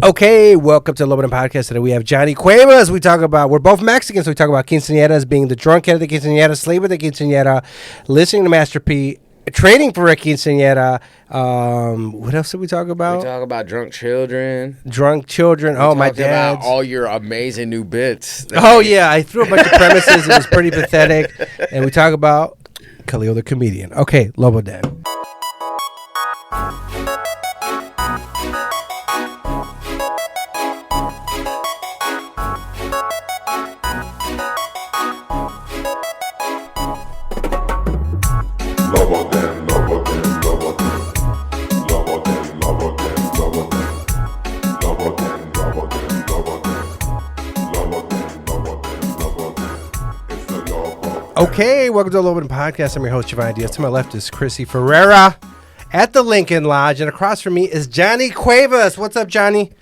Okay, welcome to the Lobo Podcast. Today we have Johnny Cuevas. We're both Mexicans, so we talk about quinceañeras, being the drunk head of the quinceañera, slave of the quinceañera, listening to Master P, training for a quinceañera. What else did we talk about? We talk about drunk children. Oh, my dad. About all your amazing new bits. Oh, yeah. I threw a bunch of premises. It was pretty pathetic. And we talk about Khalil the comedian. Okay, Lobo Dad. Okay, welcome to the Lobo Podcast. I'm your host, Giovanni Diaz. To my left is Chrissy Ferreira at the Lincoln Lodge, and across from me is Johnny Cuevas. What's up, Johnny?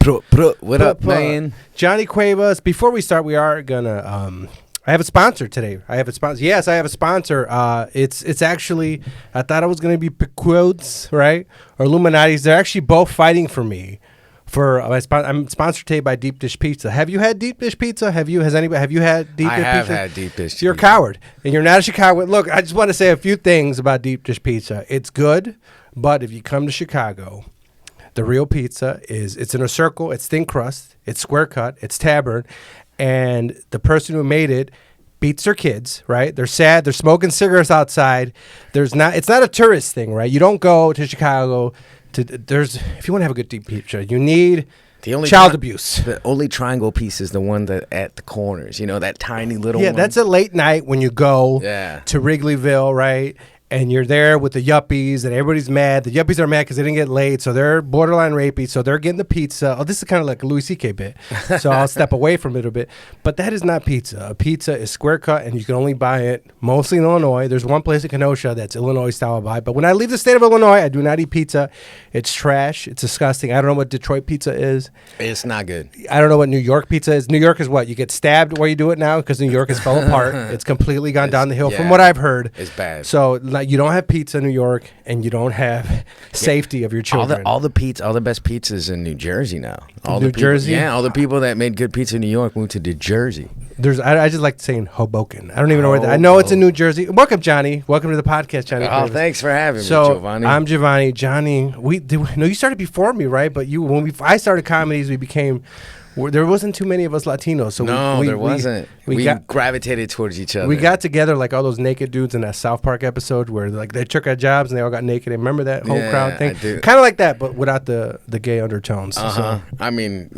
What up, man? Johnny Cuevas. Before we start, we are gonna. I have a sponsor today. Yes, I have a sponsor. It's actually. I thought it was gonna be Pequods, right, or Illuminati's. They're actually both fighting for me. I'm sponsored today by Deep Dish Pizza. Have you had Deep Dish Pizza? Have you had Deep Dish Pizza? I have had Deep Dish Pizza. You're a coward, and you're not a Chicagoan. Look, I just want to say a few things about Deep Dish Pizza. It's good, but if you come to Chicago, the real pizza it's in a circle, it's thin crust, it's square cut, it's tabard, and the person who made it beats their kids, right? They're sad, they're smoking cigarettes outside. It's not a tourist thing, right? You don't go to Chicago if you want to have a good deep pizza, you need child abuse. The only triangle piece is the one that at the corners, that tiny little one. Yeah, that's a late night when you go to Wrigleyville, right? And you're there with the yuppies, and everybody's mad. The yuppies are mad because they didn't get laid, so they're borderline rapey, so they're getting the pizza. Oh, this is kind of like a Louis C.K. bit, so I'll step away from it a bit. But that is not pizza. A pizza is square cut, and you can only buy it mostly in Illinois. There's one place in Kenosha that's Illinois-style buy, but when I leave the state of Illinois, I do not eat pizza. It's trash. It's disgusting. I don't know what Detroit pizza is. It's not good. I don't know what New York pizza is. New York is what? You get stabbed where you do it now because New York has fell apart. It's completely gone down the hill from what I've heard. It's bad. So you don't have pizza in New York, and you don't have safety of your children. All the best pizzas in New Jersey now. New Jersey? Yeah, all the people that made good pizza in New York moved to New Jersey. I just like saying Hoboken. I don't even know where I know it's in New Jersey. Welcome, Johnny. Welcome to the podcast, Johnny. Oh, thanks for having me, Giovanni. I'm Giovanni. Johnny, you started before me, right? But I started comedies, we became. There wasn't too many of us Latinos, so there wasn't. We gravitated towards each other. We got together like all those naked dudes in that South Park episode where like they took our jobs and they all got naked. And remember that whole crowd thing? Kind of like that, but without the gay undertones. So. I mean,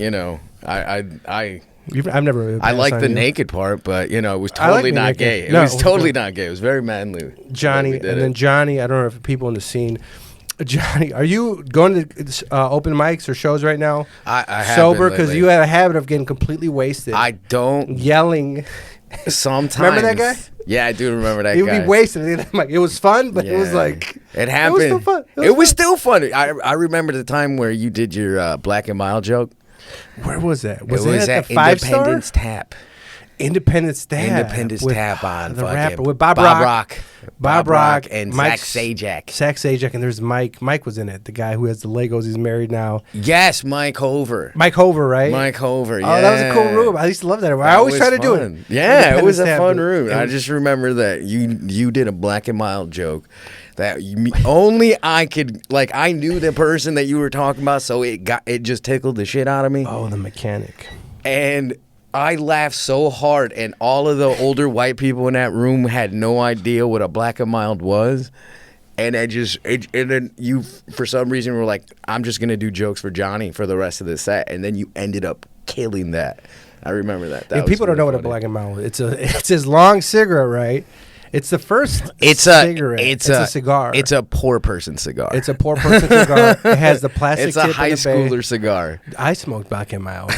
I've never. I like the naked part, but it was totally not gay. It was totally not gay. It was very manly. Johnny, Johnny. I don't know if people in the scene. Johnny, are you going to open mics or shows right now? I have sober because you have a habit of getting completely wasted. I don't yelling. Sometimes remember that guy? Yeah, I do remember that guy. He would be wasted. It was fun, but it was like it happened. It was still fun. It was still fun. I remember the time where you did your black and mild joke. Where was that? Was it at the Independence Tap? Independence Tap on the rapper with Bob Rock and Zach Sajak. And there's Mike. Mike was in it. The guy who has the Legos. He's married now. Yes, Mike Hover, right? Mike Hover. Yeah. Oh, that was a cool room. I used to love that. I always try to do it. Yeah, it was a fun room. I just remember that you did a black and mild joke that only I could, like, I knew the person that you were talking about, so it just tickled the shit out of me. Oh, the mechanic. And I laughed so hard, and all of the older white people in that room had no idea what a black and mild was. And and then you, for some reason, were like, I'm just going to do jokes for Johnny for the rest of the set. And then you ended up killing that. I remember that. People don't know what a black and mild is. It's his long cigarette, right? It's the first cigarette. It's a cigar. It's a poor person cigar. It's a poor person cigar. It has the plastic tip. It's a high schooler cigar. I smoked black and mild.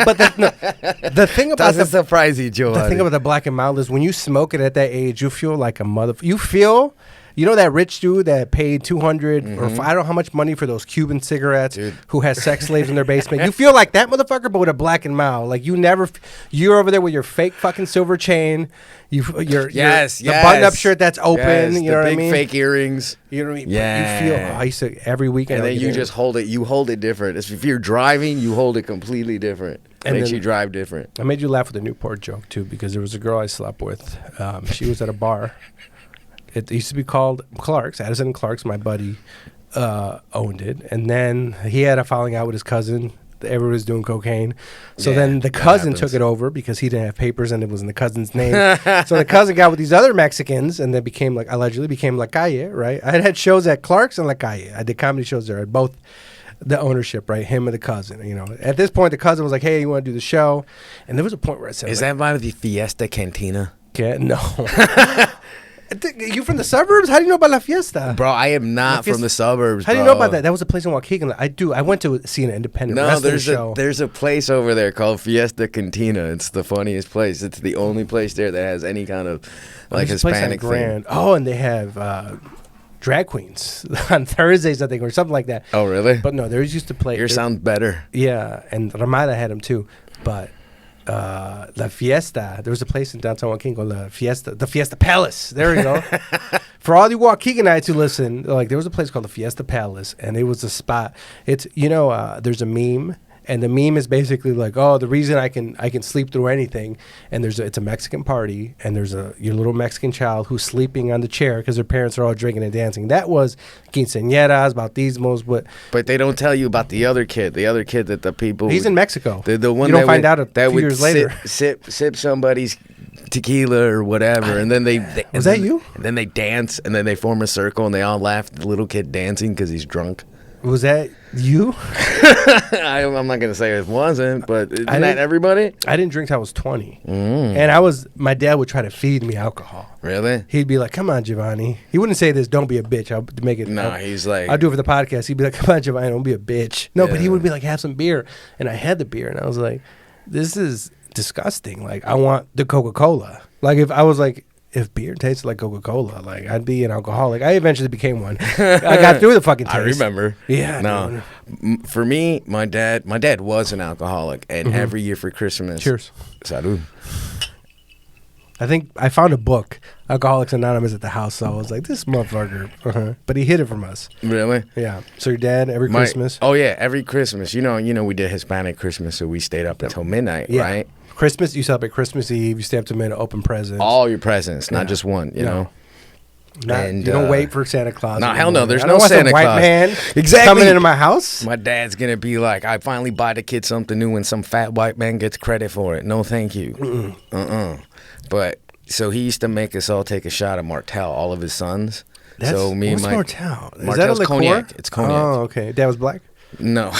But the thing about doesn't surprise you, Joe. The thing about the black and mild is when you smoke it at that age, you feel like a mother. You feel You know that rich dude that paid 200 or I don't know how much money for those Cuban cigarettes, who has sex slaves in their basement. You feel like that motherfucker, but with a blackened mouth. Like you're over there with your fake fucking silver chain. The button-up shirt that's open. You know what I mean? The big fake earrings. You know what I mean? Yeah. You feel. I used to every weekend. And then you just hold it. You hold it different. If you're driving, you hold it completely different. It makes you drive different. I made you laugh with a Newport joke too, because there was a girl I slept with. She was at a bar. It used to be called Clark's, Addison and Clark's. My buddy owned it, and then he had a falling out with his cousin. Everyone was doing cocaine. So then the cousin took it over because he didn't have papers and it was in the cousin's name. So the cousin got with these other Mexicans and they allegedly became La Calle, right? I had shows at Clark's and La Calle. I did comedy shows there at both the ownership, right? Him and the cousin, you know. At this point, the cousin was like, hey, you want to do the show? And there was a point where I said, is that by the Fiesta Cantina? No. You from the suburbs? How do you know about La Fiesta? Bro, I am not from the suburbs. How do you know about that? That was a place in Waukegan. I went to see an independent wrestling show. There's a place over there called Fiesta Cantina. It's the funniest place. It's the only place there that has any kind of like Hispanic thing. Oh, and they have drag queens on Thursdays, I think, or something like that. Oh, really? But no, there's used to play. Yours sounds better. Yeah, and Ramada had them too, but. La Fiesta. There was a place in downtown Waukegan called the Fiesta Palace. There we go. For all you Waukegonites who listen, like there was a place called the Fiesta Palace, and it was a spot. It's there's a meme, and the meme is basically like, oh, the reason I can sleep through anything, and it's a Mexican party, and there's your little Mexican child who's sleeping on the chair because their parents are all drinking and dancing. That was quinceañeras, bautismos, but they don't tell you about the other kid that the people. He's in Mexico. The one you don't find out a few years later. Sip somebody's tequila or whatever, and then they was that you? And then they dance, and then they form a circle, and they all laugh at the little kid dancing because he's drunk. Was that you? I'm not gonna say it wasn't, but isn't that everybody? I didn't drink till I was 20, and my dad would try to feed me alcohol. Really? He'd be like, "Come on, Giovanni." He wouldn't say this. Don't be a bitch. I'll make it. No, he's like, I'll do it for the podcast. He'd be like, "Come on, Giovanni, don't be a bitch." No, but he would be like, "Have some beer," and I had the beer, and I was like, "This is disgusting. Like, I want the Coca-Cola." Like, if I was like. If beer tasted like Coca-Cola, like I'd be an alcoholic. I eventually became one. I got through the fucking taste. I remember. Yeah. No. For me, my dad was an alcoholic, and every year for Christmas. Cheers. Salud. I think I found a book, Alcoholics Anonymous, at the house. So I was like, this motherfucker. But he hid it from us. Really? Yeah. So your dad every Christmas? Oh yeah, every Christmas. You know, we did Hispanic Christmas, so we stayed up until midnight, right? Christmas, you celebrate Christmas Eve. You stay up to midnight, open presents. All your presents, not just one. You know. And you don't wait for Santa Claus. No, hell no. There's no Santa white Claus. Man exactly coming into my house. My dad's gonna be like, I finally buy the kid something new, and some fat white man gets credit for it. No, thank you. But so he used to make us all take a shot of Martell, all of his sons. So me and Martell? Is that a liqueur? Cognac. It's cognac. Oh, okay. Dad was black. No.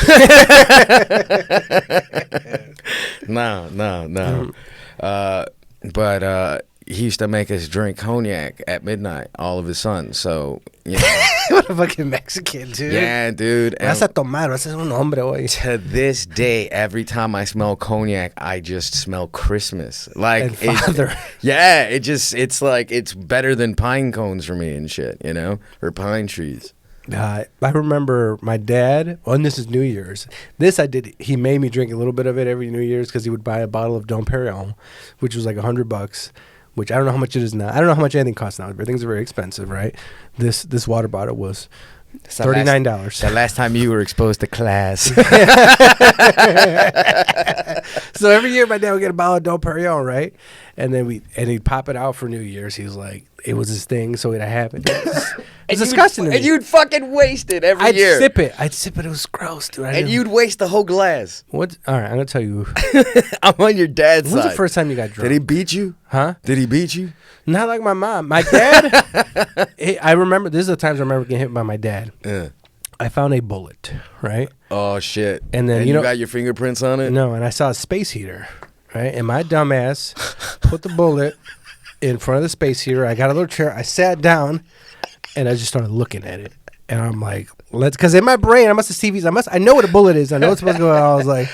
No. But he used to make us drink cognac at midnight, all of his sons. So, you know. What a fucking Mexican, dude. Yeah, dude. Vas a tomar, vas a ser un hombre, güey. To this day, every time I smell cognac, I just smell Christmas. Like, and father. It's like, it's better than pine cones for me and shit, you know? Or pine trees. I remember my dad, and this is New Year's. He made me drink a little bit of it every New Year's because he would buy a bottle of Dom Perignon, which was like $100, which I don't know how much it is now. I don't know how much anything costs now. Everything's very expensive, right? This water bottle was $39. The last time you were exposed to class. So every year my dad would get a bottle of Dom Perignon, right? And then he'd pop it out for New Year's. He was like, it was his thing, so it'd happen. It's disgusting to me. And you'd fucking waste it every year. I'd sip it. It was gross, dude. And you'd waste the whole glass. What? All right, I'm going to tell you. I'm on your dad's side. When's the first time you got drunk? Did he beat you? Huh? Did he beat you? Not like my mom. My dad, I remember, this is the times I remember getting hit by my dad. Yeah. I found a bullet, right? Oh, shit. And then, you got your fingerprints on it? No, and I saw a space heater, right? And my dumbass put the bullet in front of the space heater. I got a little chair. I sat down, and I just started looking at it. And I'm like, because in my brain, I must have TVs. I know what a bullet is. I know what's supposed to go on. I was like,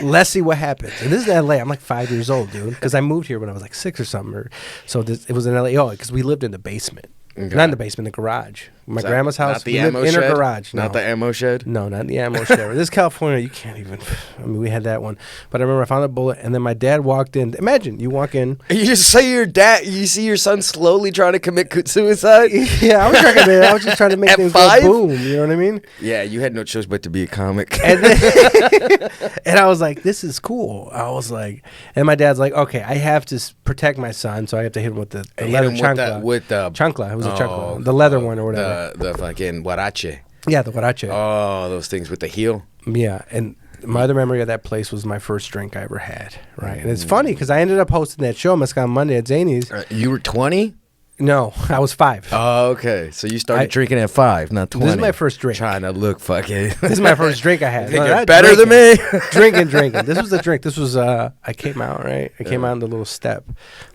let's see what happens. And this is LA. I'm like 5 years old, dude, because I moved here when I was like 6 or something. So it was in LA. Oh, because we lived in the basement. Not in the basement, the garage. My grandma's house. Not the we lived ammo in shed? her garage. Not No. the ammo shed? No, not the ammo shed. This is California. You can't even. I mean, we had that one. But I remember I found a bullet, and then my dad walked in. Imagine you walk in. You just say you see your son slowly trying to commit suicide? Yeah, I was just trying to make At things 5? go boom. You know what I mean? Yeah, you had no choice but to be a comic. And then, and I was like, this is cool. I was like, and my dad's like, okay, I have to protect my son, so I have to hit him with the leather chancla. With the chancla. It was a chancla. The leather one or whatever. The fucking huarache. Yeah, the huarache. Oh, those things with the heel. Yeah, and my other memory of that place was my first drink I ever had, right? And it's funny because I ended up hosting that show, Mezcal Monday at Zany's. You were 20? No, I was 5. Oh, okay. So you started drinking at 5, not 20. This is my first drink. Trying to look fucking. This is my first drink I had. Think No, you're not better than me? Drinking. This was the drink. This was, I came out, right? I came out in the little step.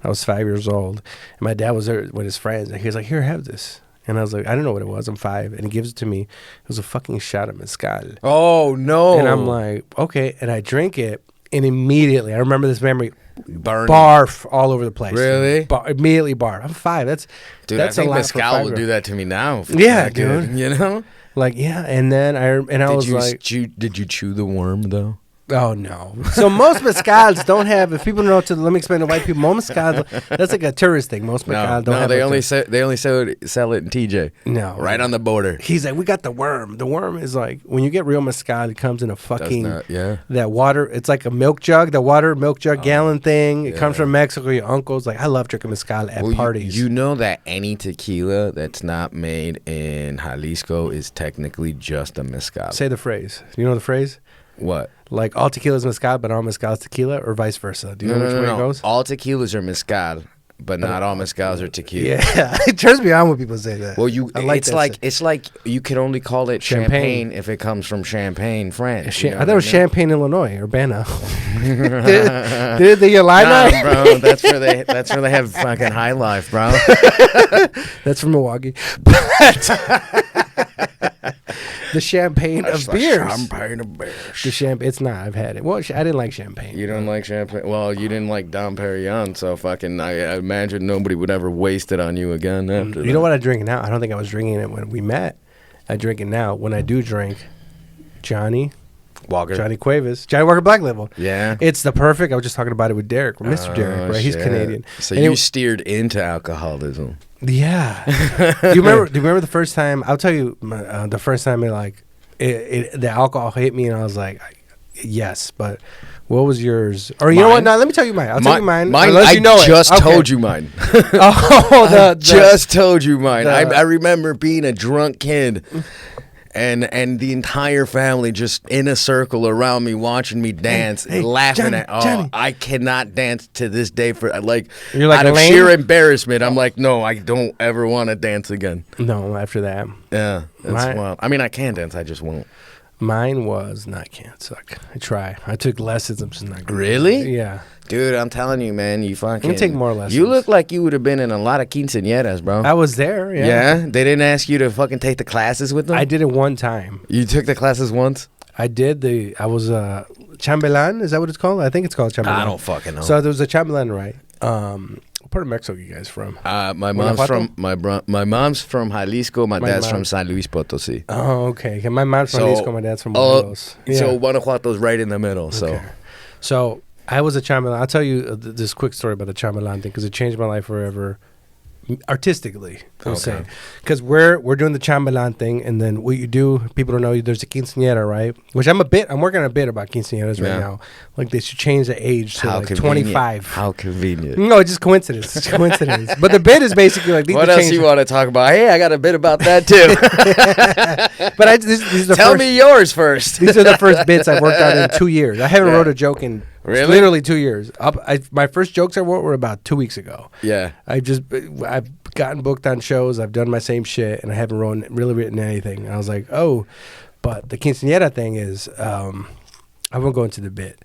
I was 5 years old. And my dad was there with his friends. And he was like, here, have this. And I was like, I don't know what it was. I'm 5. And he gives it to me. It was a fucking shot of mezcal. Oh, no. And I'm like, okay. And I drink it. And immediately, I remember this memory. Burning. Barf all over the place. Really? Immediately barf. I'm 5. That's I think a lot mezcal will do that to me now. Yeah, dude. You know? Like, yeah. And then I was like, did you chew the worm though? oh no. So most mezcals don't have. If people know, let me explain to white people. Most mezcals, that's like a tourist thing. Most mezcals don't have. They only sell it in TJ. No, right on the border. He's like, we got the worm. The worm is like when you get real mezcal, it comes in a fucking that water. It's like a milk jug, the water milk jug gallon thing. It comes from Mexico. Your uncle's like, I love drinking mezcal at parties. You know that any tequila that's not made in Jalisco is technically just a mezcal. Say the phrase. Do you know the phrase? What? Like all tequila is mezcal, but all mezcal is tequila, or vice versa. Do you know which way it goes? All tequilas are mezcal, but not all mezcals are tequila. Yeah, it turns me on when people say that. Well, it's like you can only call it champagne if it comes from Champagne, France. I thought it was Champagne, Illinois, Urbana. did you lie now, bro? That's where they have fucking high life, bro. That's from Milwaukee. But the champagne of beers. Champagne of beers. The champagne. It's not. I've had it. Well, I didn't like champagne. You don't like champagne? Well, you didn't like Dom Perignon, so fucking. I imagine nobody would ever waste it on you again after. You know what I drink now? I don't think I was drinking it when we met. I drink it now. When I do drink, Johnny Cuevas, Johnny Walker Black Label. Yeah, it's the perfect. I was just talking about it with Derek, Mr. Derek, right? He's Canadian. So you steered into alcoholism. Yeah. Do you remember the first time? I'll tell you the first time the alcohol hit me, and I was like, yes. But what was yours? Or you know what? No, let me tell you mine. I'll tell you mine. Unless you know I just told you mine. Just told you mine. I remember being a drunk kid. And the entire family just in a circle around me, watching me dance, laughing Johnny. I cannot dance to this day for You're like out of sheer embarrassment. I'm like, no, I don't ever want to dance again. No, after that. Yeah, that's wild. I mean, I can dance, I just won't. Mine was not can't suck. I try. I took lessons. I'm just not good. Really? Yeah. Dude, I'm telling you, man, you fucking. You take more lessons. You look like you would have been in a lot of quinceañeras, bro. I was there. Yeah. Yeah. They didn't ask you to fucking take the classes with them. I did it one time. You took the classes once. I did I was chambelán. Is that what it's called? I think it's called chambelán. I don't fucking know. So there was a chambelán, right? What part of Mexico are you guys from? My mom's from Jalisco. My dad's from San Luis Potosí. Oh, okay. My mom's from Jalisco. My dad's from Morelos. So Guanajuato's right in the middle. So I was a chambelán. I'll tell you this quick story about the chambelán thing because it changed my life forever. Artistically, I was saying, because we're doing the chambelán thing, and then what you do, people don't know, there's a quinceañera, right? Which I'm working on a bit about quinceañeras right now. Like they should change the age to like 25. How convenient. No, it's just coincidence. It's coincidence. But the bit is basically like. What else you want to talk about? Hey, I got a bit about that too. But these are Tell me yours first. These are the first bits I've worked on in 2 years. I haven't wrote a joke in. Really? Literally 2 years. My first jokes I wrote were about 2 weeks ago. Yeah. I've gotten booked on shows. I've done my same shit, and I haven't really written anything. And I was like, oh, but the quinceañera thing is, I won't go into the bit.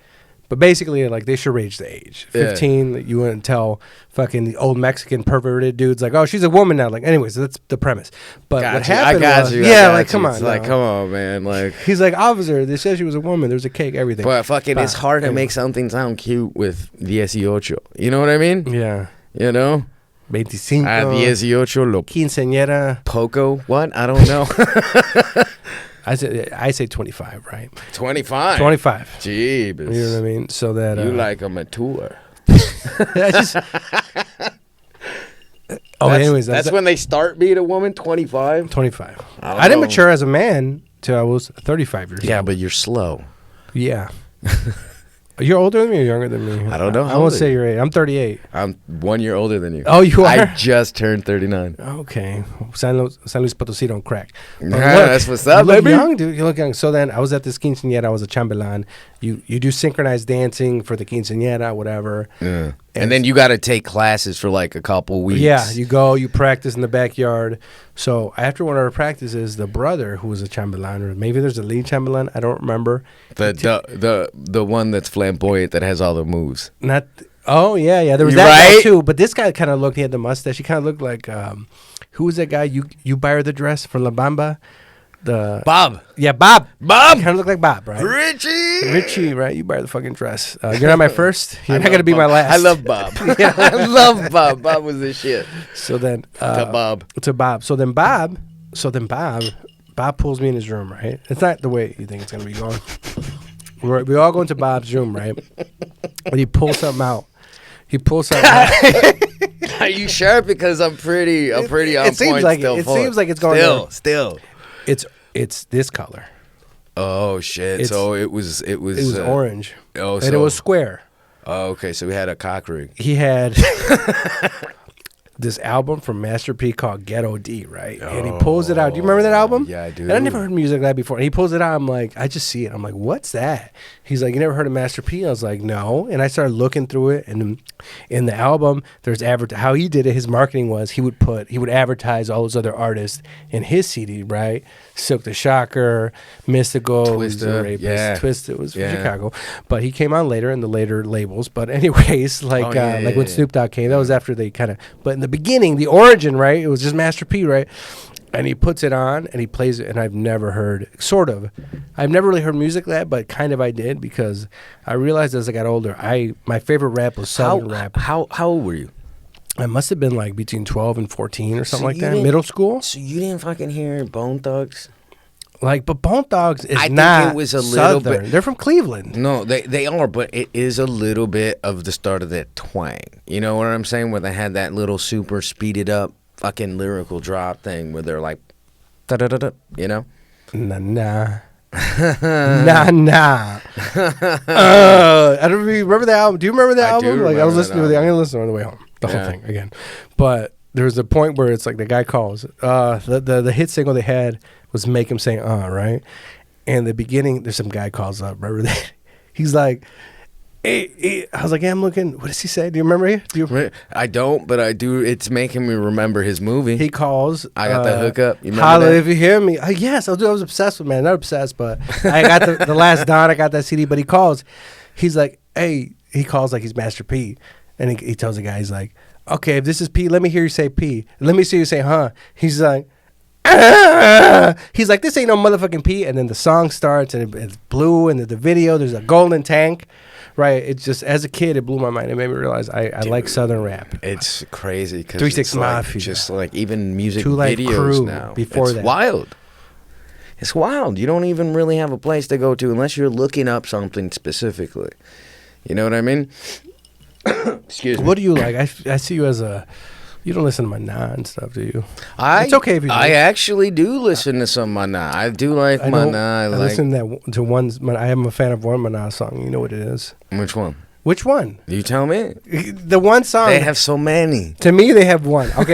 But basically, like, they should range the age. 15, you wouldn't tell fucking the old Mexican perverted dudes, like, oh, she's a woman now. Like, anyways, that's the premise. But what happened come on. Like, come on, man. Like, he's like, officer, they said she was a woman. There's a cake, everything. But fucking, it's hard to make something sound cute with 18. You know what I mean? Yeah. You know? 25. 18 lo Quinceañera. poco. What? I don't know. I say 25, right? 25. 25. Jeebus. You know what I mean? So that You like a mature. I just. Anyways, that's when they start being a woman. 25. 25. I I didn't know. mature as a man till I was 35 years old. Yeah, but you're slow. Yeah. You're older than me or younger than me? I don't know. I How won't old say are you? you're 8. I'm 38. I'm 1 year older than you. Oh, you are? I just turned 39. Okay. San Luis Potosí don't crack. But Nah, look, that's what's up, you look baby. young, dude. You look young. So then I was at this quinceañera. I was a chambelán. You do synchronized dancing for the quinceañera, whatever. Yeah. And then you got to take classes for like a couple weeks. Yeah, you practice in the backyard. So after one of our practices, the brother who was a chambelán, or maybe there's a lead chambelán, I don't remember. The one that's flamboyant that has all the moves. Not. Oh yeah. There was You that guy right? too. But this guy kind of looked. He had the mustache. He kind of looked like who was that guy? You buy her the dress from La Bamba. Bob. Yeah, Bob. Bob. Kind of look like Bob, right? Richie, right? You buy her the fucking dress. You're not my first. You're not gonna be my last. I love Bob. I love Bob. Bob was the shit. So then To Bob. To Bob. So then Bob. Bob pulls me in his room, right? It's not the way you think it's gonna be going. We all go into Bob's room, right? And he pulls something out. Are you sure? Because I'm pretty on it seems point like still. it seems like it's going Still. It's this color. Oh shit! So it was orange. Oh, and it was square. Oh, okay. So we had a cock ring. He had this album from Master P called Ghetto D, right? And he pulls it out. Do you remember that album? Yeah, I do. And I never heard music like that before. And he pulls it out. I'm like, I just see it. I'm like, what's that? He's like, you never heard of Master P? I was like, no. And I started looking through it. And in the album, there's how he did it. His marketing was he would advertise all those other artists in his CD, right? Silk the Shocker, Mystical, Twista, yeah. Twista was from Chicago, but he came on later in the later labels. But anyways, like when Snoop Dogg came, that was after they kind of. But in the beginning, the origin, right? It was just Master P, right? And he puts it on and he plays it, and I've never really heard music like that, but kind of I did because I realized as I got older, my favorite rap was Southern rap. How old were you? I must have been like between 12 and 14 or something like that. didn't- Middle school. So you didn't fucking hear Bone Thugs? Like, but Bone Thugs is I think not it was a little Southern. bit- They're from Cleveland. No, they are, but it is a little bit of the start of that twang. You know what I'm saying? Where they had that little super speeded up fucking lyrical drop thing where they're like, da da da da. You know? Nah. Nah. I don't remember the album. Do you remember the album? Like I was listening to it. I'm gonna listen on the way home. The whole thing again. But there was a point where it's like the guy calls. The hit single they had was "Make Him Say right? And the beginning, there's some guy calls up. Remember that? He's like, hey, I was like, yeah, I'm looking. What does he say? Do you remember it? I don't, but I do. It's making me remember his movie. He calls. I got the hookup. You remember Holla that? if you hear me. Yes, I was obsessed with, man. Not obsessed, but I got the Last Don. I got that CD. But he calls. He's like, hey. He calls like he's Master P, and he tells the guy, he's like, okay, if this is P, let me hear you say P. Let me see you say huh. He's like, he's like, this ain't no motherfucking P. And then the song starts, and it's blue, and the video, there's a golden tank. Right, it's just as a kid, it blew my mind. It made me realize I like Southern rap. It's crazy because 3 6 Mafia, just like even music Two Life videos Crew now. before it's that. wild. It's wild. You don't even really have a place to go to unless you're looking up something specifically. You know what I mean? Excuse me. What do you like? I see you as you don't listen to my and stuff, do you? It's okay if you do. I actually do listen to some Mana. I do like Mana. I like. listen to one. I am a fan of one Mana song. You know what it is? Which one? Which one? You tell me. The one song. They have so many. To me, they have one. Okay,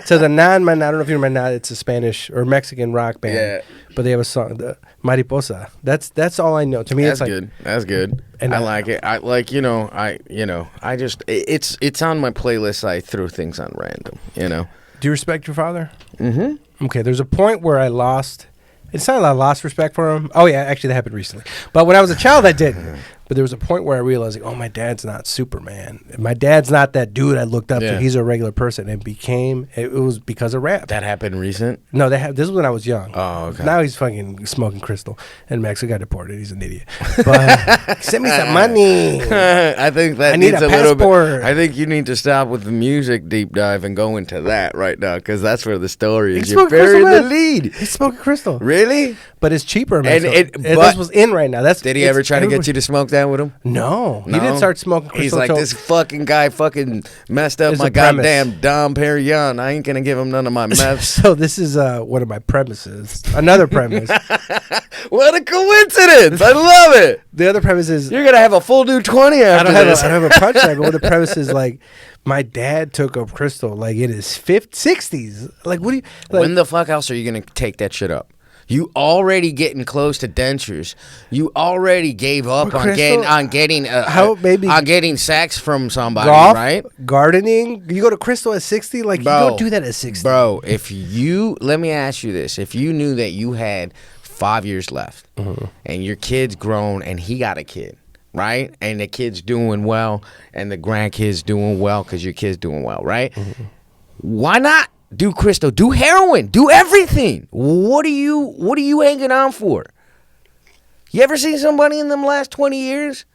to the Mana. I don't know if you remember Mana. It's a Spanish or Mexican rock band. Yeah. But they have a song, the Mariposa. That's all I know. To me, That's it's like good. That's good. And I like it. I like I just it's on my playlist. I throw things on random. You know. Do you respect your father? Mm-hmm. Okay, there's a point where I lost. It's not that I lost respect for him. Oh yeah, actually that happened recently. But when I was a child, I didn't. But there was a point where I realized, like, oh, my dad's not Superman. My dad's not that dude I looked up to. He's a regular person. It was because of rap. That happened recent? No, this was when I was young. Oh, okay. Now he's fucking smoking crystal. And Mexico got deported. He's an idiot. But send me some money. I think that I need needs a a little passport. bit. I think you need to stop with the music deep dive and go into that right now, because that's where the story is. He's You're smoking burying crystal the meth. lead. He's smoking crystal. Really? But it's cheaper. And Mexico. but this was in right now. Did he ever try to get you to smoke that with him? No. He No? didn't start smoking crystal. He's like, till- this fucking guy fucking messed up There's my a premise. goddamn Dom Perignon. I ain't gonna give him none of my meth. So this is one of my premises. Another premise. What a coincidence! I love it. The other premise is You're gonna have a full new 20 I after don't this. have a punchline, but one of the premises is like my dad took up crystal like in his 60s. Like what do you like? When the fuck else are you gonna take that shit up? You already getting close to dentures. You already gave up But on Crystal, getting sex from somebody, golf, right? gardening. You go to crystal at 60. Like Bro, you don't do that at 60. Bro, let me ask you this: if you knew that you had 5 years left, and your kid's grown, and he got a kid, right? And the kid's doing well, and the grandkid's doing well because your kid's doing well, right? Why not do crystal? Do heroin? Do everything? What are you hanging on for? You ever seen somebody in them last 20 years?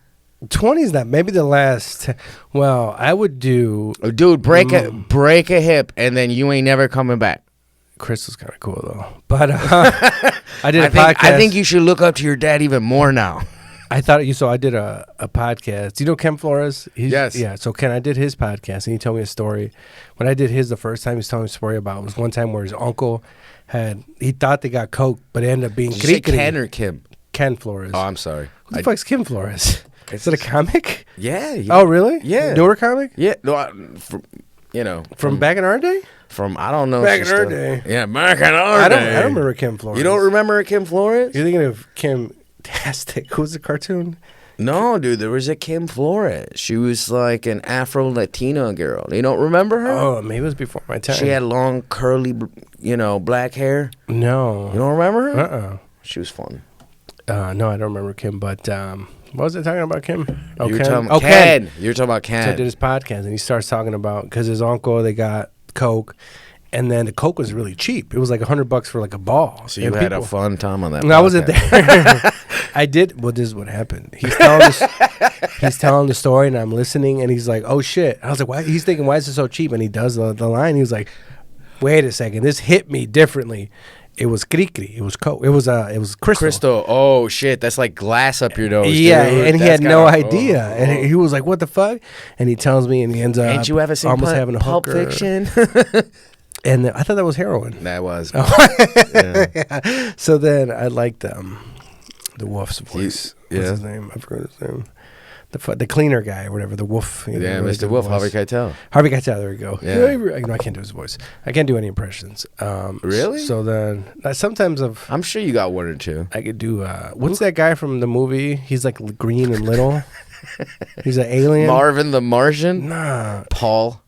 20's not. Maybe the last. Well, I would do. Dude, break a hip, and then you ain't never coming back. Crystal's kind of cool though. But I did a podcast. I think you should look up to your dad even more now. I thought you. So I did a podcast. Do you know Ken Flores? Yes. Yeah. So Ken, I did his podcast, and he told me a story. When I did his the first time, he was telling me a story about was one time where his uncle he thought they got coke, but it ended up being Did you say Cricri. Ken or Kim? Ken Flores. Oh, I'm sorry. Who the fuck's Kim Flores? Is it a comic? Yeah. Oh, really? Yeah. Newer comic? Yeah. No, From back in our day? From I don't know. Back if in our she's still- day. Yeah, back in our I day. don't remember Kim Flores. You don't remember Kim Flores? You're thinking of Kim Tastic. Who's the cartoon? No, dude. There was a Kim Flores. She was like an Afro Latina girl. You don't remember her? Oh, maybe it was before my time. She had long, curly, black hair. No. You don't remember her? Uh-uh. She was fun. No, I don't remember Kim, but what was I talking about, Kim? Oh, You were Ken? talking Oh, about Ken. You were talking about So I Ken. did his podcast, and he starts talking about, because his uncle, they got coke, and then the coke was really cheap. It was like $100 for like a ball. So you And had a people- fun time on that. No, I wasn't podcast. there. I did. Well, this is what happened. He's telling the story, and I'm listening, and he's like, "Oh shit!" I was like, "Why?" He's thinking, "Why is it so cheap?" And he does the line. He was like, "Wait a second, this hit me differently. It was cricri. It was coke. It was crystal." Crystal. Oh shit, that's like glass up your nose. Yeah, dude. and he That's had no kinda- idea, oh. and he was like, "What the fuck?" And he tells me, and he ends up Ain't you ever seen almost having a Pulp hooker. Fiction? And I thought that was heroin. That was. Yeah. So then I liked the wolf's voice. Yeah. What's his name? I forgot his name. The cleaner guy or whatever. The wolf. You know, Yeah, really Mr. good Wolf, voice. Harvey Keitel. Harvey Keitel. There we go. Yeah. I can't do his voice. I can't do any impressions. Really? So then sometimes I'm sure you got one or two. I could do. What's that guy from the movie? He's like green and little. He's an alien. Marvin the Martian? Nah. Paul?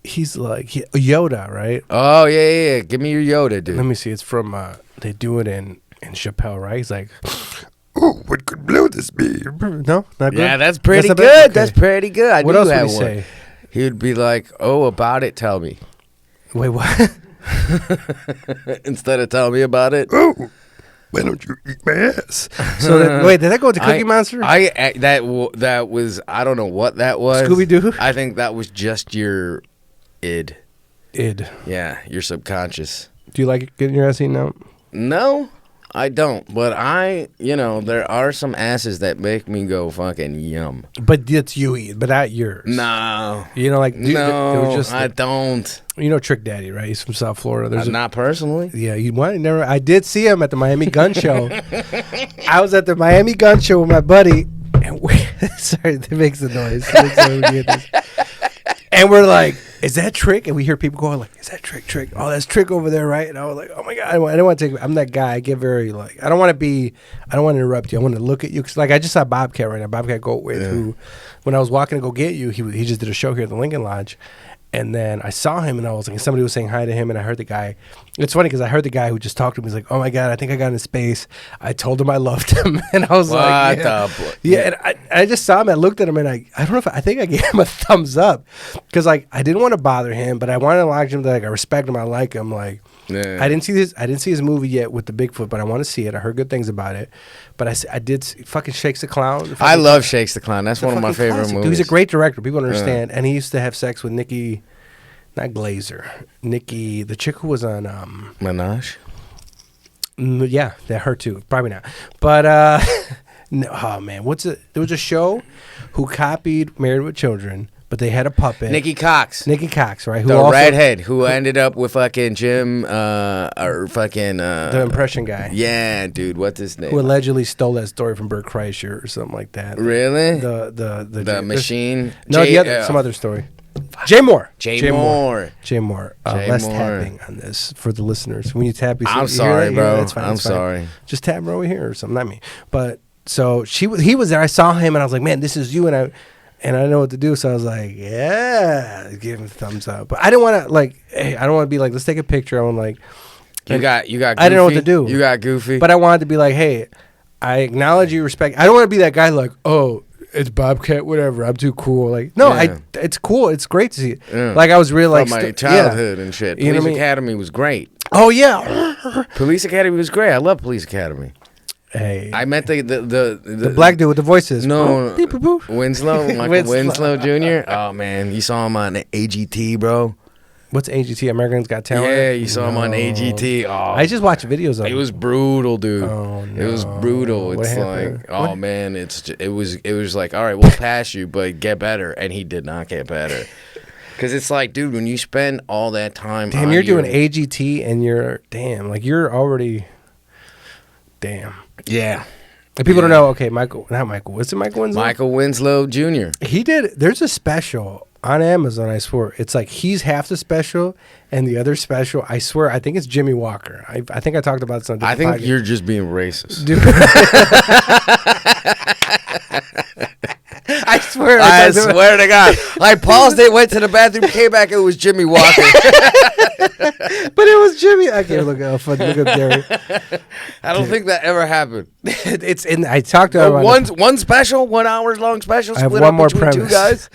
He's like Yoda, right? Oh, yeah. Give me your Yoda, dude. Let me see. It's from. They do it in Chappelle, right? He's like, "Oh, what could blow this be?" No, not good. Yeah, that's pretty not good. bad? Okay. That's pretty good. I What knew else you would had he one. say? He would be like, "Oh, about it, tell me." Wait, what? Instead of tell me about it. Oh, why don't you eat my ass? So then, wait, did that go with the Cookie Monster? That was, I don't know what that was. Scooby-Doo? I think that was just your id. Id. Yeah, your subconscious. Do you like getting your ass eaten out? No, I don't. But there are some asses that make me go fucking yum. But that's you eat, but not yours. No. You know, like dude, there was No, just I don't. you know Trick Daddy, right? He's from South Florida. There's Not personally. yeah, you might never. I did see him at the Miami Gun Show. I was at the Miami Gun Show with my buddy, and sorry, that makes the noise. And we're like, "Is that Trick?" And we hear people going like, "Is that Trick? Oh, that's Trick over there, right?" And I was like, "Oh my god, I don't want to take." I'm that guy. I get very like, I don't want to interrupt you. I want to look at you because like I just saw Bobcat right now. Bobcat Goldthwait, who, when I was walking to go get you, he just did a show here at the Lincoln Lodge, And then I saw him, and I was like, somebody was saying hi to him, and I heard the guy. It's funny because I heard the guy who just talked to me. He's like, "Oh my god, I think I got into space." I told him I loved him, and I was like, "Yeah." And I just saw him. I looked at him, and I don't know if I think I gave him a thumbs up because like I didn't want to bother him, but I wanted to like him. Like I respect him, I like him. Like I didn't see this. I didn't see his movie yet with the Bigfoot, but I want to see it. I heard good things about it, but I did fucking Shakes the Clown. I love Shakes the Clown. That's one of my favorite movies. Dude, he's a great director. People don't understand, and he used to have sex with Nikki. Not Glazer. Nikki, the chick who was on Minaj? Yeah, that her too. Probably not. But no, oh man, there was a show who copied Married with Children, but they had a puppet. Nikki Cox, right? Who the redhead who ended up with fucking Jim or fucking the impression guy. Yeah, dude, what's his name? Who allegedly stole that story from Bert Kreischer or something like that. Really? The machine? No, some other story. Jay Moore. Jay Moore. Less tapping on this for the listeners. When you tap, I'm sorry, bro. That's fine. I'm sorry. Just tap over here or something. Not me. But so he was there. I saw him and I was like, man, this is you. And I didn't know what to do. So I was like, yeah, give him a thumbs up. But I didn't want to I don't want to be like, let's take a picture. I want like, you got. Goofy. I didn't know what to do. You got Goofy. But I wanted to be like, hey, I acknowledge you, respect. I don't want to be that guy like, oh, it's Bobcat, whatever. I'm too cool. Like, no, it's cool. It's great to see it. Yeah. Like, I was really from my childhood and shit. Police Academy was great. Oh yeah, Police Academy was great. I love Police Academy. Hey, I meant the black dude with the voices. No, Winslow, Michael Winslow Jr. Oh man, you saw him on AGT, bro. What's AGT? Americans Got Talent? Yeah, you saw him on AGT. Oh, I just watched videos of it. It was brutal, dude. Oh, no. It was brutal. What it's happened? like, oh man, it was like, all right, we'll pass you, but get better. And he did not get better. Because it's like, dude, when you spend all that time damn, you're doing AGT and you're already damn. Yeah. And people don't know, okay, what's it, Michael Winslow? Michael Winslow Jr. There's a special on Amazon, I swear. It's like he's half the special and the other special, I swear, I think it's Jimmy Walker. I think I talked about this on I think you're just being racist. Dude. I swear to God. I paused it, went to the bathroom, came back, it was Jimmy Walker. But it was Jimmy. I can't look up Gary. I don't think that ever happened. It's in. I talked to him. One special, 1 hour long special. I have split one up more between premise. Two guys.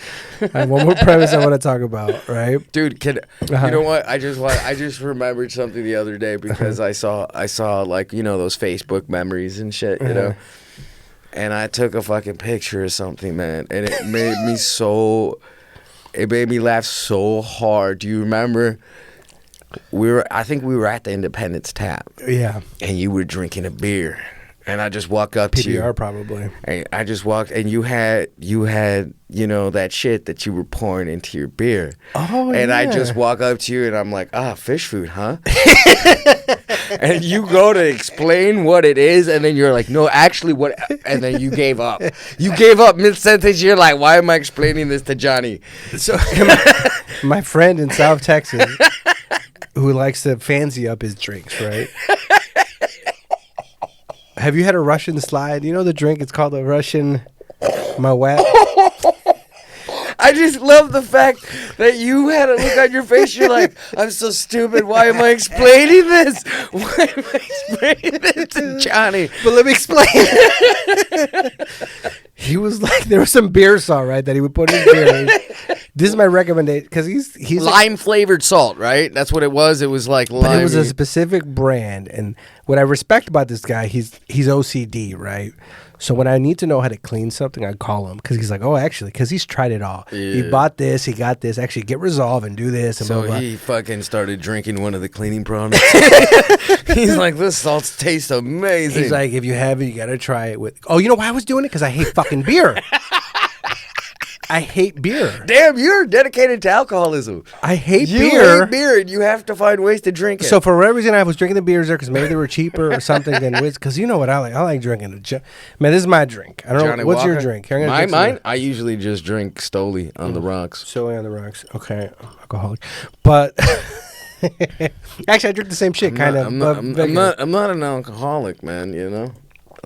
I have one more premise I want to talk about. Right, dude. You know what? I just remembered something the other day because I saw like those Facebook memories and shit. You know. And I took a fucking picture of something, man, and it made me laugh so hard. Do you remember? I think we were at the Independence Tap. Yeah. And you were drinking a beer, and I just walked up to you. PBR probably. And I just walked, and you had that shit that you were pouring into your beer. Oh, and yeah. I just walk up to you, and I'm like, fish food, huh? And you go to explain what it is, and then you're like, no, actually, what? And then you gave up. You gave up mid-sentence. You're like, why am I explaining this to Johnny? So my friend in South Texas who likes to fancy up his drinks, right? Have you had a Russian slide? You know the drink? It's called a Russian Moet. I just love the fact that you had a look on your face. You're like, I'm so stupid. Why am I explaining this? Why am I explaining this to Johnny? But let me explain. He was like, there was some beer salt, right, that he would put in his beer. This is my recommendation because he's lime flavored salt, right? That's what it was. It was like lime. But it was a specific brand, and what I respect about this guy, he's OCD, right? So when I need to know how to clean something, I call him because he's like, oh, actually, because he's tried it all. Yeah. He bought this, he got this. Actually, get Resolve and do this. And so blah, blah. He fucking started drinking one of the cleaning products. He's like, this salt tastes amazing. He's like, if you have it, you got to try it with. Oh, you know why I was doing it? Because I hate fucking beer. I hate beer. Damn, you're dedicated to alcoholism. I hate beer. You hate beer, and you have to find ways to drink it. So for whatever reason, I was drinking the beers there because maybe they were cheaper or something than whiz. Because you know what I like? I like drinking. Man, this is my drink. I don't Johnny know. What's Walker? your drink? Mine? I usually just drink Stoli on the rocks. Stoli on the rocks. Okay. I'm alcoholic. But actually, I drink the same shit, kind of. I'm not an alcoholic, man, you know?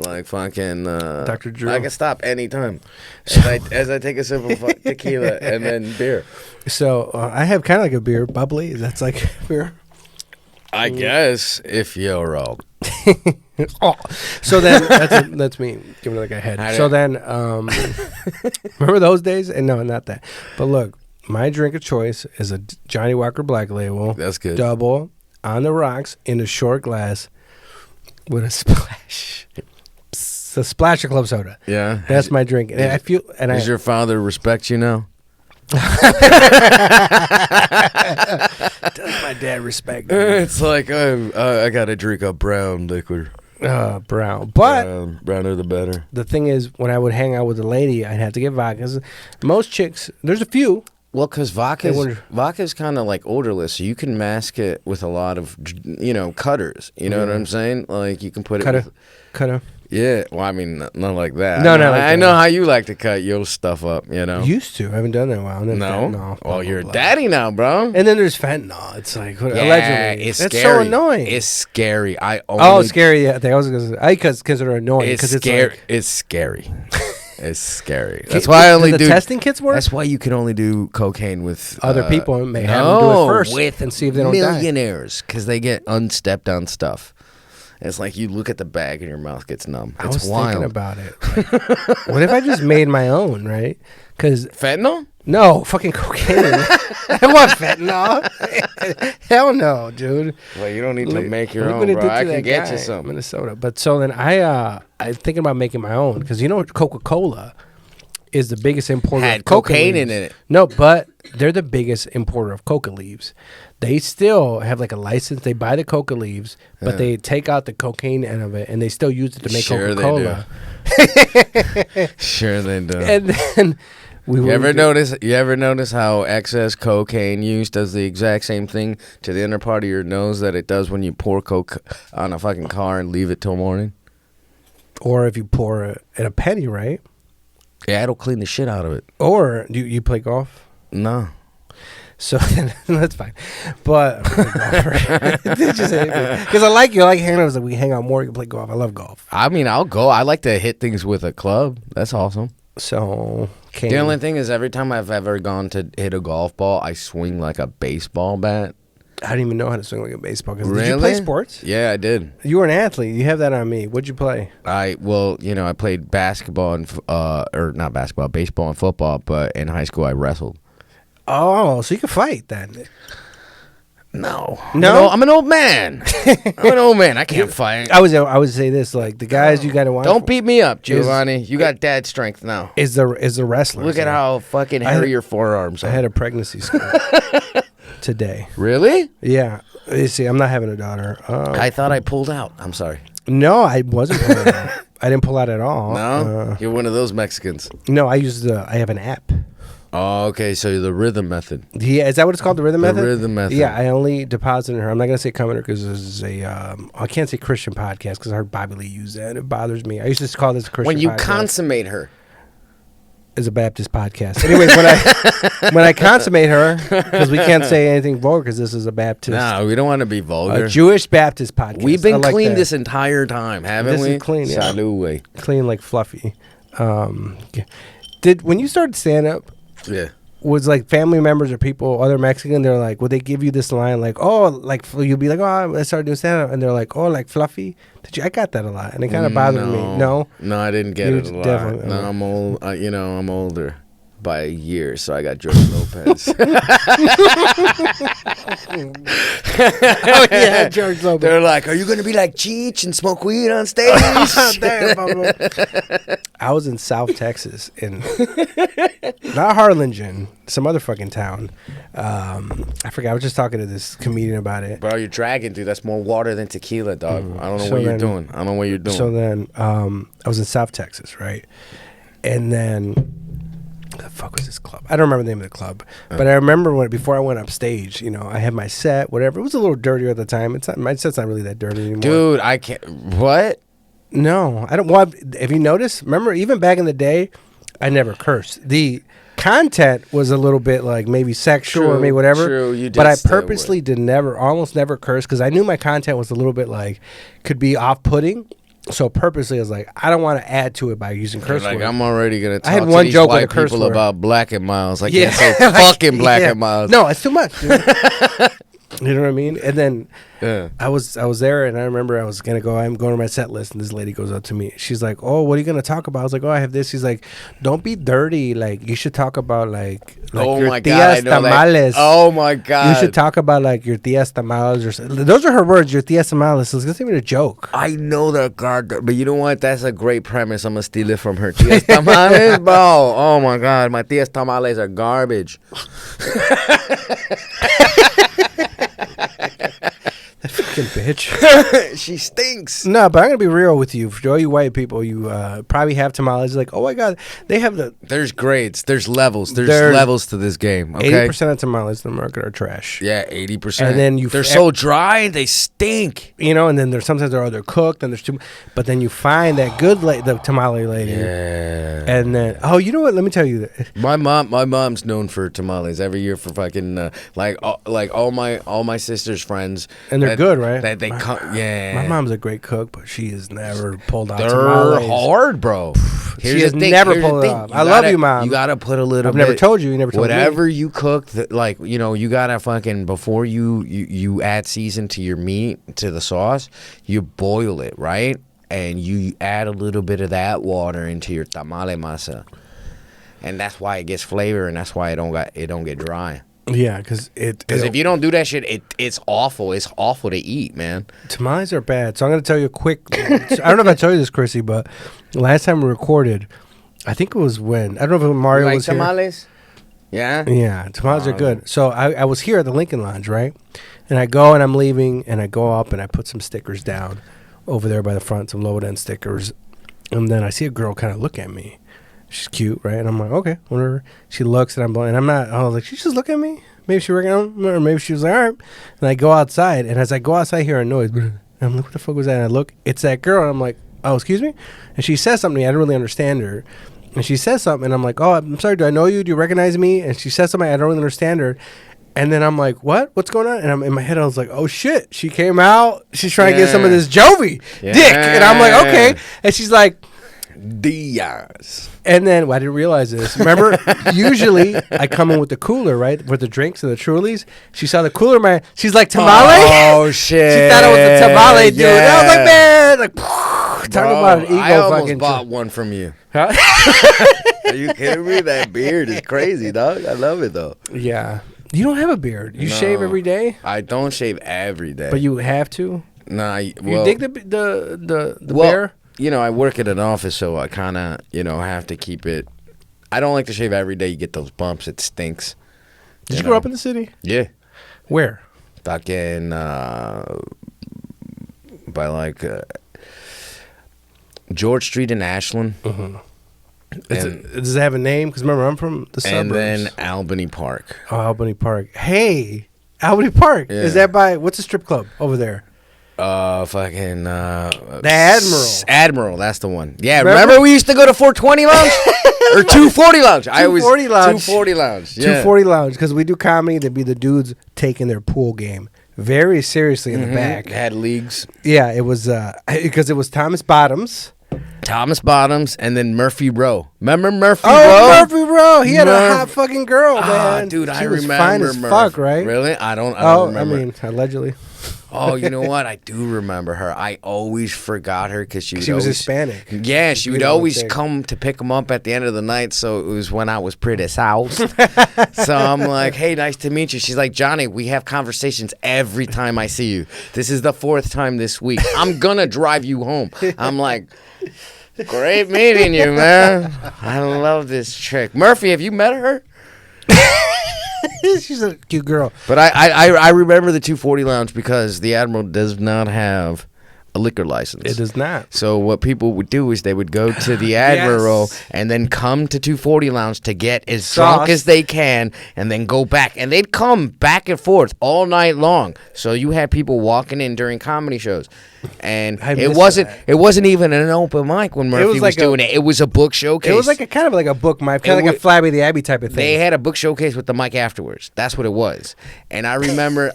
Like fucking Dr. Drew. I can stop anytime as I take a sip of tequila and then beer. So I have kind of like a beer, bubbly. That's like beer. I guess if you're Oh, so then that's me giving it like a head. So then, remember those days? And no, not that. But look, my drink of choice is a Johnny Walker Black Label. That's good. Double on the rocks in a short glass with a splash. A splash of club soda. Yeah, that's my drink. And I feel. And does your father respect you now? Does my dad respect me? It's like I gotta drink a brown liquor. Brown, but browner the better. The thing is, when I would hang out with a lady, I'd have to get vodkas. Most chicks, there's a few. Well, because vodka's kind of like odorless, so you can mask it with a lot of, cutters. You know what I'm saying? Like you can put Cutter. Yeah, well, I mean, not like that. No, I know how you like to cut your stuff up, Used to. I haven't done that in a while. No? Well, you're a daddy now, bro. And then there's fentanyl. It's like, allegedly. It's That's scary. so annoying. It's scary. Scary. Yeah, I was going to say, I consider it annoying. It's scary. It's scary. It's scary. That's why I only do testing kits work. That's why you can only do cocaine with other people and have them do it first and see if they don't die. Millionaires, because they get unstepped on stuff. It's like you look at the bag and your mouth gets numb. I was thinking about it. Like, what if I just made my own, right? Because fentanyl? No, fucking cocaine. I want fentanyl. Hell no, dude. Well, you don't need to make your own, bro. I can get you some. Minnesota. But so then I'm thinking about making my own because you know Coca-Cola is the biggest importer of cocaine in it. No, but they're the biggest importer of coca leaves. They still have like a license. They buy the coca leaves, but they take out the cocaine end of it, and they still use it to make Coca-Cola. Sure they do. And then you ever notice how excess cocaine use does the exact same thing to the inner part of your nose that it does when you pour coke on a fucking car and leave it till morning? Or if you pour it at a penny, right? Yeah, it'll clean the shit out of it. Or do you play golf? No. So that's fine, but because I like you, I like hanging out. Like we hang out more. You can play golf. I love golf. I mean, I'll go. I like to hit things with a club. That's awesome. So the only thing is, every time I've ever gone to hit a golf ball, I swing like a baseball bat. I don't even know how to swing like a baseball. Really? Did you play sports? Yeah, I did. You were an athlete. You have that on me. What'd you play? I played basketball and or not basketball, baseball and football. But in high school, I wrestled. Oh, so you can fight then? No. I'm an old man. I can't fight. I would say this, like the guys you got to watch. Don't beat me up, Giovanni. You got dad strength now. Is the wrestler? Look at how fucking hairy your forearms are. I had a pregnancy scare today. Really? Yeah. You see, I'm not having a daughter. I thought I pulled out. I'm sorry. No, I wasn't pulling out. I didn't pull out at all. No? You're one of those Mexicans. No, I have an app. Oh, okay. So the rhythm method. Yeah, is that what it's called? The rhythm method? The rhythm method. Yeah, I only deposited her. I'm not going to say commenter because this is I can't say Christian podcast because I heard Bobby Lee use that. It bothers me. I used to call this a Christian podcast. When you consummate her. Is a Baptist podcast. Anyways, when I consummate her, because we can't say anything vulgar because this is a Baptist. No, we don't want to be vulgar. A Jewish Baptist podcast. We've been clean this entire time, haven't we? This is clean, yeah. Salud. Clean like Fluffy. When you started stand-up, yeah, was like family members or people, other Mexican, they're like, would they give you this line like, oh, like you'll be like, oh, I started doing stand-up, and they're like, oh, like Fluffy? I got that a lot, and it kind of bothered me. No, I didn't get it a lot. Definitely. No, I'm old. I'm older by a year, so I got George Lopez. Oh yeah, George Lopez. They're like, are you gonna be like Cheech and smoke weed on stage? I was in South Texas, in not Harlingen, some other fucking town. I forgot. I was just talking to this comedian about it. Bro, you're dragging, dude. That's more water than tequila, dog. I don't know what you're doing. I don't know what you're doing. So then, I was in South Texas, right? And then, the fuck was this club? I don't remember the name of the club, but I remember before I went upstage, I had my set, whatever. It was a little dirtier at the time. My set's not really that dirty anymore. Dude, I can't. What? No, I don't. Well, have you noticed? Remember, even back in the day, I never cursed. The content was a little bit like maybe sexual or maybe whatever. True, you did. But I purposely almost never curse because I knew my content was a little bit like could be off-putting. So purposely, I was like, I don't want to add to it by using curse Like, words. I'm already gonna talk I had to one these joke with a white curse people word. about Black and Miles. I Yeah. can't say Like, fucking Black yeah. and Miles. No, it's too much. Dude. You know what I mean? And then Yeah. I was there, and I remember I was gonna go. I'm going to my set list, and this lady goes up to me. She's like, "Oh, what are you gonna talk about?" I was like, "Oh, I have this." She's like, "Don't be dirty. Like, you should talk about like Oh your my God, I tias know that. tamales. Oh my God. You should talk about like your tias tamales or something." Those are her words. Your tias tamales. So it's not even a joke. I know that, God, but you know what? That's a great premise. I'm gonna steal it from her. Tias tamales, bro. Oh my God, my tias tamales are garbage. That fucking bitch. She stinks. No, but I'm gonna be real with you. For all you white people, you probably have tamales. Like, oh my God, they have the There's grades. There's levels. There's levels to this game. Okay. 80% of tamales in the market are trash. Yeah, 80%. And then they're so dry. They stink. You know, and then there's sometimes they're undercooked, and there's too. But then you find that good the tamale lady. Yeah. And then you know what? Let me tell you. My mom's known for tamales every year for fucking like all my sister's friends. And they're good, right? That they yeah. My mom's a great cook, but she has never pulled out They're tamales. hard, bro. She has never pulled it off. I love you, Mom. You gotta put a little. I've never told you. You never told me. Whatever you cook, like you gotta fucking before you add season to your meat to the sauce, you boil it, right? And you add a little bit of that water into your tamale masa, and that's why it gets flavor, and that's why it don't get dry. Yeah, because if you don't do that shit, it's awful. It's awful to eat, man. Tamales are bad. So I'm going to tell you a quick. I don't know if I told you this, Chrissy, but last time we recorded, I think it was when I don't know if it was Mario You like was tamales? Yeah. here. Yeah, tamales are good. So I was here at the Lincoln Lounge, right? And I go and I'm leaving, and I go up and I put some stickers down over there by the front, some Lobo stickers, and then I see a girl kind of look at me. She's cute, right? And I'm like, okay, whatever. She looks, and I'm not. I was like, she just look at me. Maybe she working on, or maybe she was like, all right. And I go outside, and as I go outside, I hear a noise. And I'm like, what the fuck was that? And I look, it's that girl. And I'm like, oh, excuse me. And she says something to me. I didn't really understand her. And she says something, and I'm like, oh, I'm sorry. Do I know you? Do you recognize me? And she says something. I don't really understand her. And then I'm like, what? What's going on? And I'm in my head, I was like, oh shit. She came out. She's trying to get some of this Jovi dick. And I'm like, okay. And she's like, Diaz. and then I didn't realize this. Remember, usually I come in with the cooler, right, with the drinks and the Trulies. She saw the cooler, man. She's like, tamale? Oh shit! She thought I was a tamale dude. Yeah. I was like, man, like, talk about an ego. I almost fucking bought one from you. Huh? Are you kidding me? That beard is crazy, dog. I love it though. Yeah, you don't have a beard. You shave every day, I don't shave every day, but you have to. nah. You dig the bear? You know, I work at an office, so I kind of, have to keep it. I don't like to shave every day. You get those bumps. It stinks. Did you grow up in the city? Yeah. Where? Back in, by like George Street in Ashland. Mm-hmm. Does it have a name? Because remember, I'm from the suburbs. And then Albany Park. Oh, Albany Park. Hey, Albany Park. Yeah. Is that by, what's the strip club over there? The Admiral. Admiral, that's the one. Yeah, Remember we used to go to 420 Lounge? Or 240 Lounge? 240 Lounge. 240 Lounge. Yeah. 240 Lounge, because we do comedy. There'd be the dudes taking their pool game very seriously in the back. They had leagues. Yeah, it was, because it was Thomas Bottoms. Thomas Bottoms and then Murphy Rowe. Remember Murphy Rowe? Oh, Murphy Rowe. He had a hot fucking girl, man. Dude, she I was remember fine as Murph. fuck, right? Really? I don't remember. I mean, allegedly. Oh, you know what? I do remember her. I always forgot her because she was Hispanic. Yeah, she would always come to pick him up at the end of the night. So it was when I was pretty south. So I'm like, hey, nice to meet you. She's like, Johnny, we have conversations every time I see you. This is the 4th time this week. I'm going to drive you home. I'm like, great meeting you, man. I love this chick. Murphy, have you met her? She's a cute girl. But I remember the 240 Lounge because the Admiral does not have a liquor license. It does not. So what people would do is they would go to the Admiral and then come to 240 Lounge to get as drunk as they can and then go back. And they'd come back and forth all night long. So you had people walking in during comedy shows. And I it missed wasn't that. it wasn't even an open mic when Murphy was like doing it. It was a book showcase. It was like a kind of like a book mic, kind of like a Flabby the Abbey type of thing. They had a book showcase with the mic afterwards. That's what it was. And I remember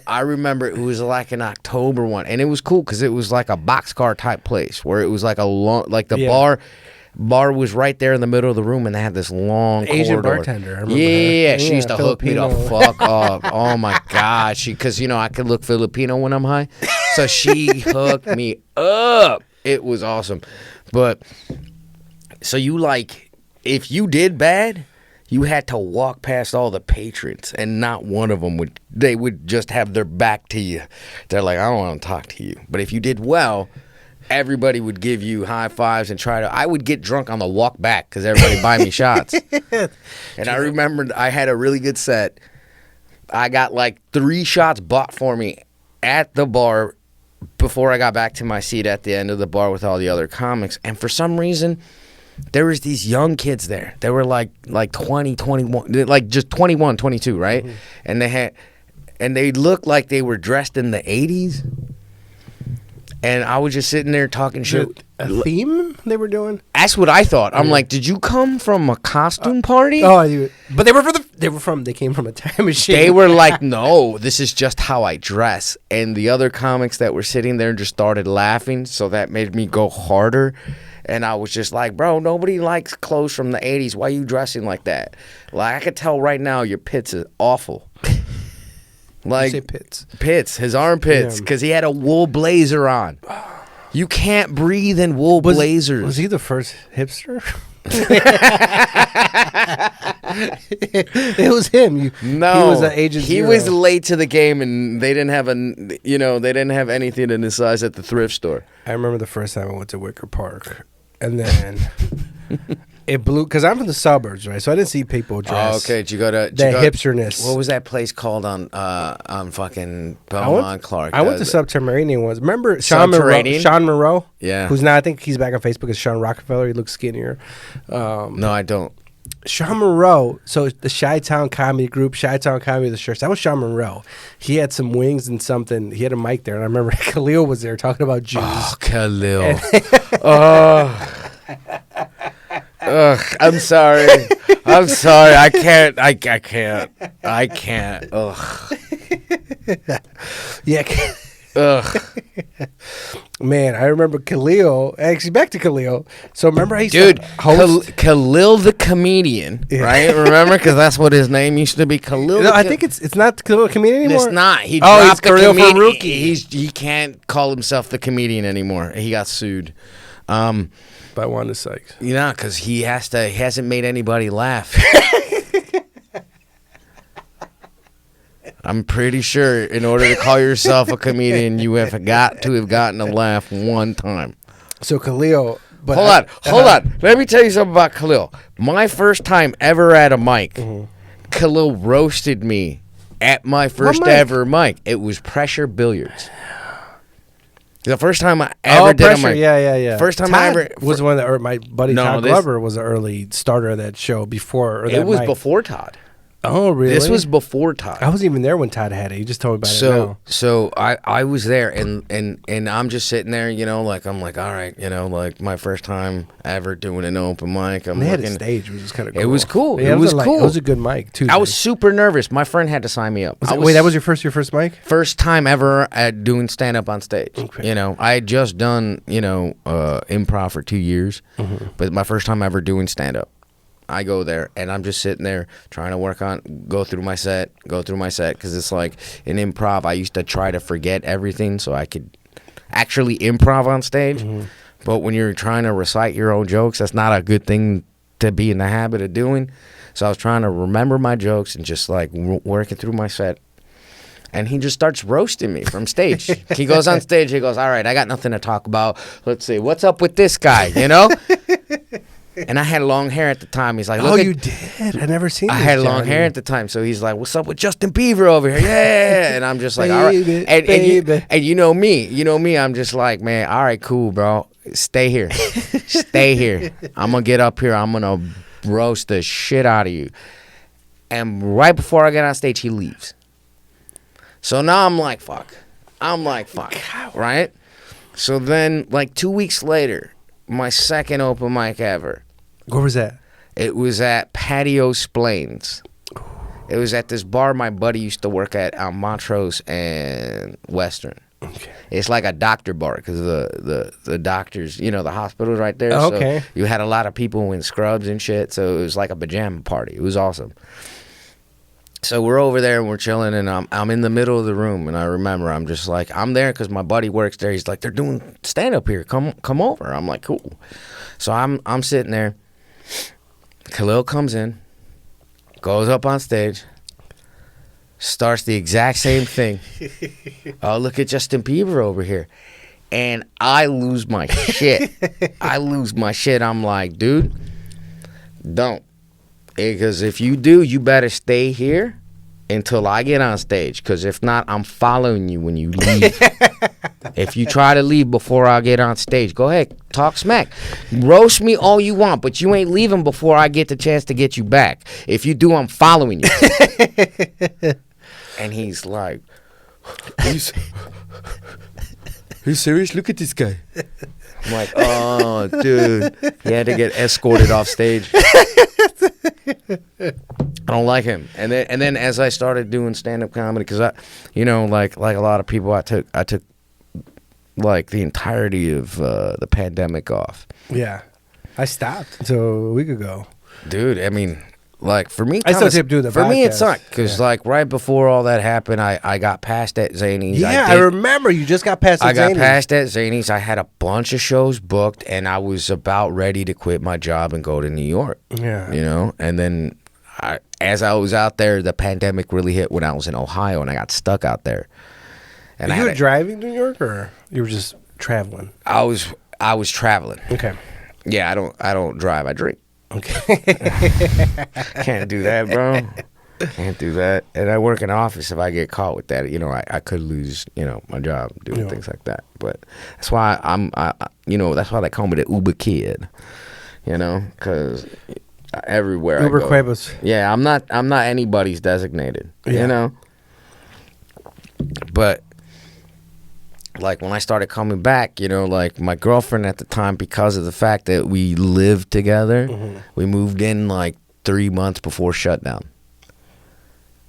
it was like an October one, and it was cool because it was like a boxcar type place where it was like a long, like the bar was right there in the middle of the room, and they had this long Asian corridor. bartender. I remember Yeah, her. she used to hook me the Filipino. fuck up. Oh my god, because I could look Filipino when I'm high, so she hooked me up. It was awesome, but so if you did bad, you had to walk past all the patrons, and not one of them would just have their back to you. They're like, I don't want to talk to you. But if you did well, everybody would give you high fives and I would get drunk on the walk back because everybody buy me shots. And I remembered I had a really good set. I got like 3 shots bought for me at the bar before I got back to my seat at the end of the bar with all the other comics. And for some reason, there was these young kids there. They were like 20, 21, like just 21, 22, right? Mm-hmm. And they looked like they were dressed in the 80s. And I was just sitting there talking shit. A theme they were doing? That's what I thought. I'm like, did you come from a costume party? Oh, but they came from a time machine. They were like, no, this is just how I dress. And the other comics that were sitting there just started laughing, so that made me go harder. And I was just like, bro, nobody likes clothes from the 80s. Why are you dressing like that? Like, I could tell right now your pits is awful. Like, you say pits, his armpits, because he had a wool blazer on. You can't breathe in wool blazers. Was he the first hipster? It was him. No, he was an agent. He was late to the game, and they didn't have anything in his size at the thrift store. I remember the first time I went to Wicker Park, and then it blew because I'm from the suburbs, right? So I didn't see people dress. Oh, okay. Did you go to hipsterness? What was that place called on fucking Belmont Clark? I went to Subterranean once. Remember Sean Moreau? Yeah. Who's now, I think he's back on Facebook as Sean Rockefeller. He looks skinnier. No, I don't. Sean Moreau. So the Chi-Town Comedy Group, Chi-Town Comedy the Church. That was Sean Moreau. He had some wings and something. He had a mic there, and I remember Khalil was there talking about Jews. Oh, Khalil. Oh. Ugh, I'm sorry. I can't. Ugh. Yeah. Ugh. Man, I remember Khalil. Actually, back to Khalil. So remember, I used to host Khalil the comedian, right? Remember, because that's what his name used to be. Khalil. No, I think it's not Khalil the comedian anymore. It's not. He dropped the Khalil comedian. Faruqi. He can't call himself the comedian anymore. He got sued. By Wanda Sykes. Because he hasn't made anybody laugh. I'm pretty sure in order to call yourself a comedian, you have got to have gotten a laugh one time. So Khalil. But Hold on. Let me tell you something about Khalil. My first time ever at a mic, Khalil roasted me at my first ever mic. It was Pressure Billiards. The first time I ever did a mic. Yeah. First time Todd I ever was one that my buddy Todd Glover was an early starter of that show before. It was before Todd. Oh, really? This was before Todd. I wasn't even there when Todd had it. He just told me about it now. So I was there, and I'm just sitting there, like, I'm like, all right, like my first time ever doing an open mic. They had a stage, which was kind of cool. It was cool. Yeah, it was cool. It was a good mic, too. I was super nervous. My friend had to sign me up. Wait, that was your first mic? First time ever at doing stand-up on stage. Okay. I had just done, improv for 2 years, but my first time ever doing stand-up. I go there, and I'm just sitting there trying to go through my set, because it's like in improv, I used to try to forget everything so I could actually improv on stage. But when you're trying to recite your own jokes, that's not a good thing to be in the habit of doing. So I was trying to remember my jokes and just like working through my set. And he just starts roasting me from stage. He goes on stage, he goes, all right, I got nothing to talk about. Let's see, what's up with this guy, And I had long hair at the time. He's like, "Oh, you did? I never seen." I had long hair at the time, so he's like, "What's up with Justin Bieber over here?" Yeah, and I'm just like, "All right." And you know me. I'm just like, "Man, all right, cool, bro. Stay here, stay here. I'm gonna get up here. I'm gonna roast the shit out of you." And right before I get on stage, he leaves. So now I'm like, fuck, right? So then, like 2 weeks later, my second open mic ever. Where was that? It was at Patio Splains. It was at this bar my buddy used to work at on Montrose and Western. Okay. It's like a doctor bar because the doctors, you know, the hospital's right there. Oh, okay. So you had a lot of people in scrubs and shit. So it was like a pajama party. It was awesome. So we're over there and we're chilling, and I'm in the middle of the room, and I remember I'm just like, I'm there because my buddy works there. He's like, they're doing stand up here. Come over. I'm like, cool. So I'm sitting there. Khalil comes in, goes up on stage, starts the exact same thing. Oh, look at Justin Bieber over here. And I lose my shit. I'm like, dude, don't. Because if you do, you better stay here until I get on stage. Because if not, I'm following you when you leave. If you try to leave before I get on stage, go ahead, talk smack. Roast me all you want, but you ain't leaving before I get the chance to get you back. If you do, I'm following you. And he's like, he's serious? Look at this guy. I'm like, oh, dude. He had to get escorted off stage. I don't like him. And then as I started doing stand-up comedy, because I, you know, like a lot of people, I took like the entirety of the pandemic off. Yeah. I stopped until a week ago. Dude, I mean, like for me, I still kept doing the for me, it podcast. sucked because like right before all that happened, I got passed at Zany's. Yeah, I remember you just got past. I got passed at Zany's. I had a bunch of shows booked, and I was about ready to quit my job and go to New York. Yeah, you know, and then as I was out there, the pandemic really hit when I was in Ohio, and I got stuck out there. And you were driving to New York, or you were just traveling? I was traveling. Okay. Yeah, I don't drive. I drink. Okay. Can't do that, bro. Can't do that. And I work in an office. If I get caught with that, you know, I could lose, you know, my job doing things like that. But that's why that's why they call me the Uber kid, you know, because everywhere Uber I go. Cuevas. Yeah, I'm not anybody's designated, you know. But like when I started coming back, you know, like my girlfriend at the time, because of the fact that we lived together, we moved in like 3 months before shutdown.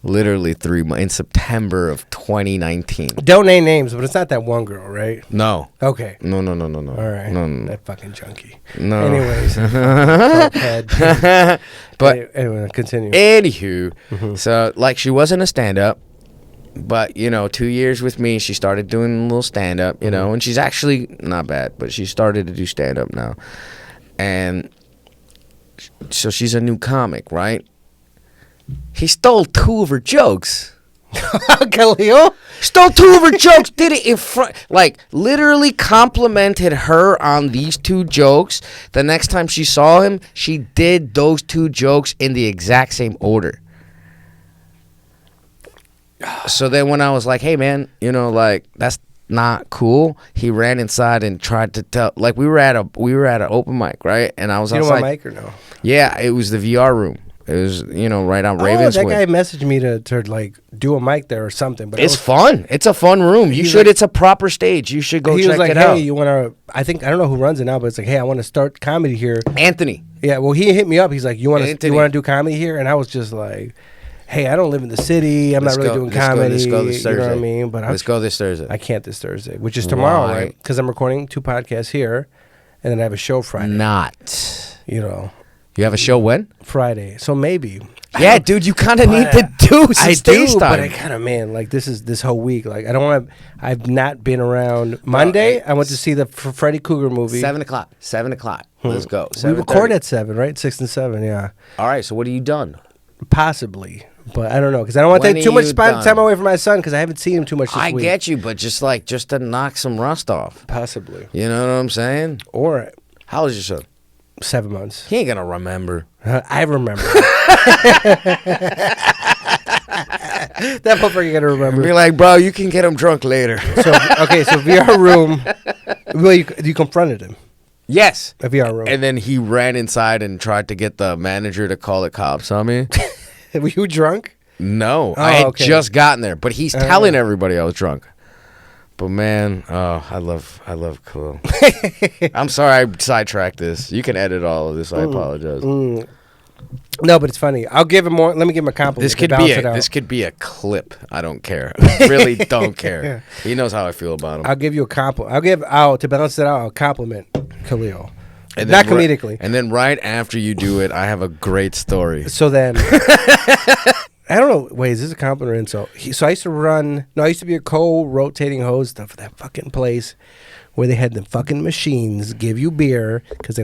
Literally 3 months in September of 2019. Don't name names, but it's not that one girl, right? No. Okay. No. All right. No. That fucking junkie. No. Anyways. But anyway, continue. Anywho, so like she wasn't a stand-up. But, you know, 2 years with me, she started doing a little stand-up, you know, and she's actually not bad, but she started to do stand-up now. And so she's a new comic, right? He stole 2 of her jokes. Khalil? Stole 2 of her jokes, did it in front, like, literally complimented her on these 2 jokes. The next time she saw him, she did those 2 jokes in the exact same order. So then when I was like, hey, man, you know, like, that's not cool, he ran inside and tried to tell, like, we were at an open mic, right? And I was You know like, what mic or no? Yeah, it was the VR room. It was, you know, right on Ravenswood. Oh, that guy messaged me to like do a mic there or something. But it's fun. It's a fun room. You should. Like, it's a proper stage. You should go check it out. He was like, hey, you want to? I don't know who runs it now, but it's like, hey, I want to start comedy here. Anthony. Yeah, well, he hit me up. He's like, you want to do comedy here? And I was just like, hey, I don't live in the city. I'm not really doing comedy. Let's go this Thursday. You know what I mean? But let's go this Thursday. I can't this Thursday, which is tomorrow, right? Because I'm recording 2 podcasts here, and then I have a show Friday. Not. You know. You have a show when? Friday. So maybe. Yeah, dude, you kind of need to do some stage time. But I kind of, man, like this whole week, like I don't want to. I've not been around. Monday, I went to see the Freddy Krueger movie. 7 o'clock. 7 o'clock. Let's go. We record at 7, right? 6 and 7, yeah. All right. So what have you done? Possibly, but I don't know because I don't want to take too much time away from my son because I haven't seen him too much this week. I get you, but just to knock some rust off. Possibly. You know what I'm saying? Or how old is your son? 7 months. He ain't gonna remember. I remember. That motherfucker gotta remember. Be like, bro, you can get him drunk later. So VR room. Well, you confronted him. Yes. A VR room. And then he ran inside and tried to get the manager to call the cops on me. Were you drunk? No, I had just gotten there, but he's telling everybody I was drunk. But man, I love Khalil. I'm sorry I sidetracked this. You can edit all of this. I apologize. No, but it's funny. I'll give him more. Let me give him a compliment. This could be a clip. I don't care. I really don't care. Yeah. He knows how I feel about him. I'll give you a compliment. To balance it out, I'll compliment Khalil. And Not comedically. And then right after you do it, I have a great story. So then, I don't know. Wait, is this a compliment or insult? So I used to run. No, I used to be a co-rotating host of that fucking place where they had the fucking machines give you beer because they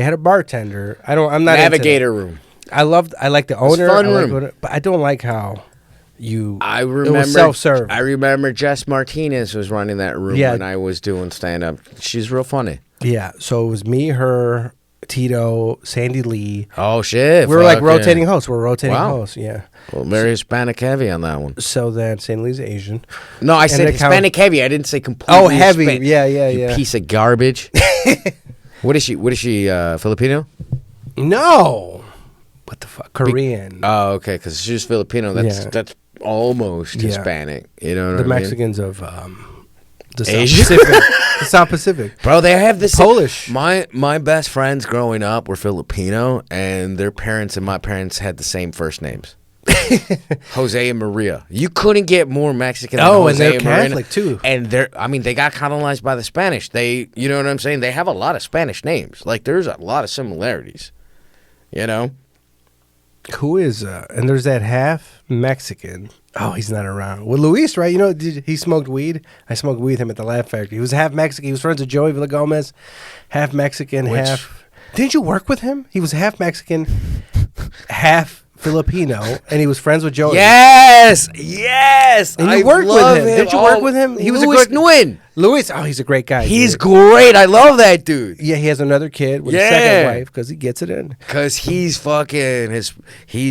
had a bartender. I'm not Navigator room. I like the owner. Fun room. But I don't like how you. I remember it was self-serve. I remember Jess Martinez was running that room when I was doing stand up. She's real funny. Yeah, so it was me, her, Tito, Sandy Lee. Oh shit! We were like rotating hosts. We're rotating hosts. Yeah. Well, very Hispanic heavy on that one. So then Sandy Lee's Asian. No, I said Hispanic heavy. I didn't say completely. Oh, heavy. Hispanic. Yeah. You piece of garbage. What is she? Filipino? No. What the fuck? Korean. Oh, okay. Because she's Filipino. That's almost Hispanic. You know what I mean? The Mexicans of the South Asia? Pacific. The South Pacific. Bro, they have this Polish. My best friends growing up were Filipino, and their parents and my parents had the same first names. Jose and Maria. You couldn't get more Mexican than Jose and they're and Maria. Catholic too. And they got colonized by the Spanish. You know what I'm saying? They have a lot of Spanish names. Like, there's a lot of similarities. You know? Who is and there's that half Mexican. Oh, he's not around. Well, Luis, right? You know, he smoked weed. I smoked weed with him at the Laugh Factory. He was half Mexican. He was friends with Joey Villagomez, half Mexican, half. Didn't you work with him? He was half Mexican, half Filipino, and he was friends with Joey. Yes. And you worked with him. Did you work with him? He was a good Nguyen. Luis, he's a great guy. He's great. I love that dude. Yeah, he has another kid with his second wife because he gets it in. Because he's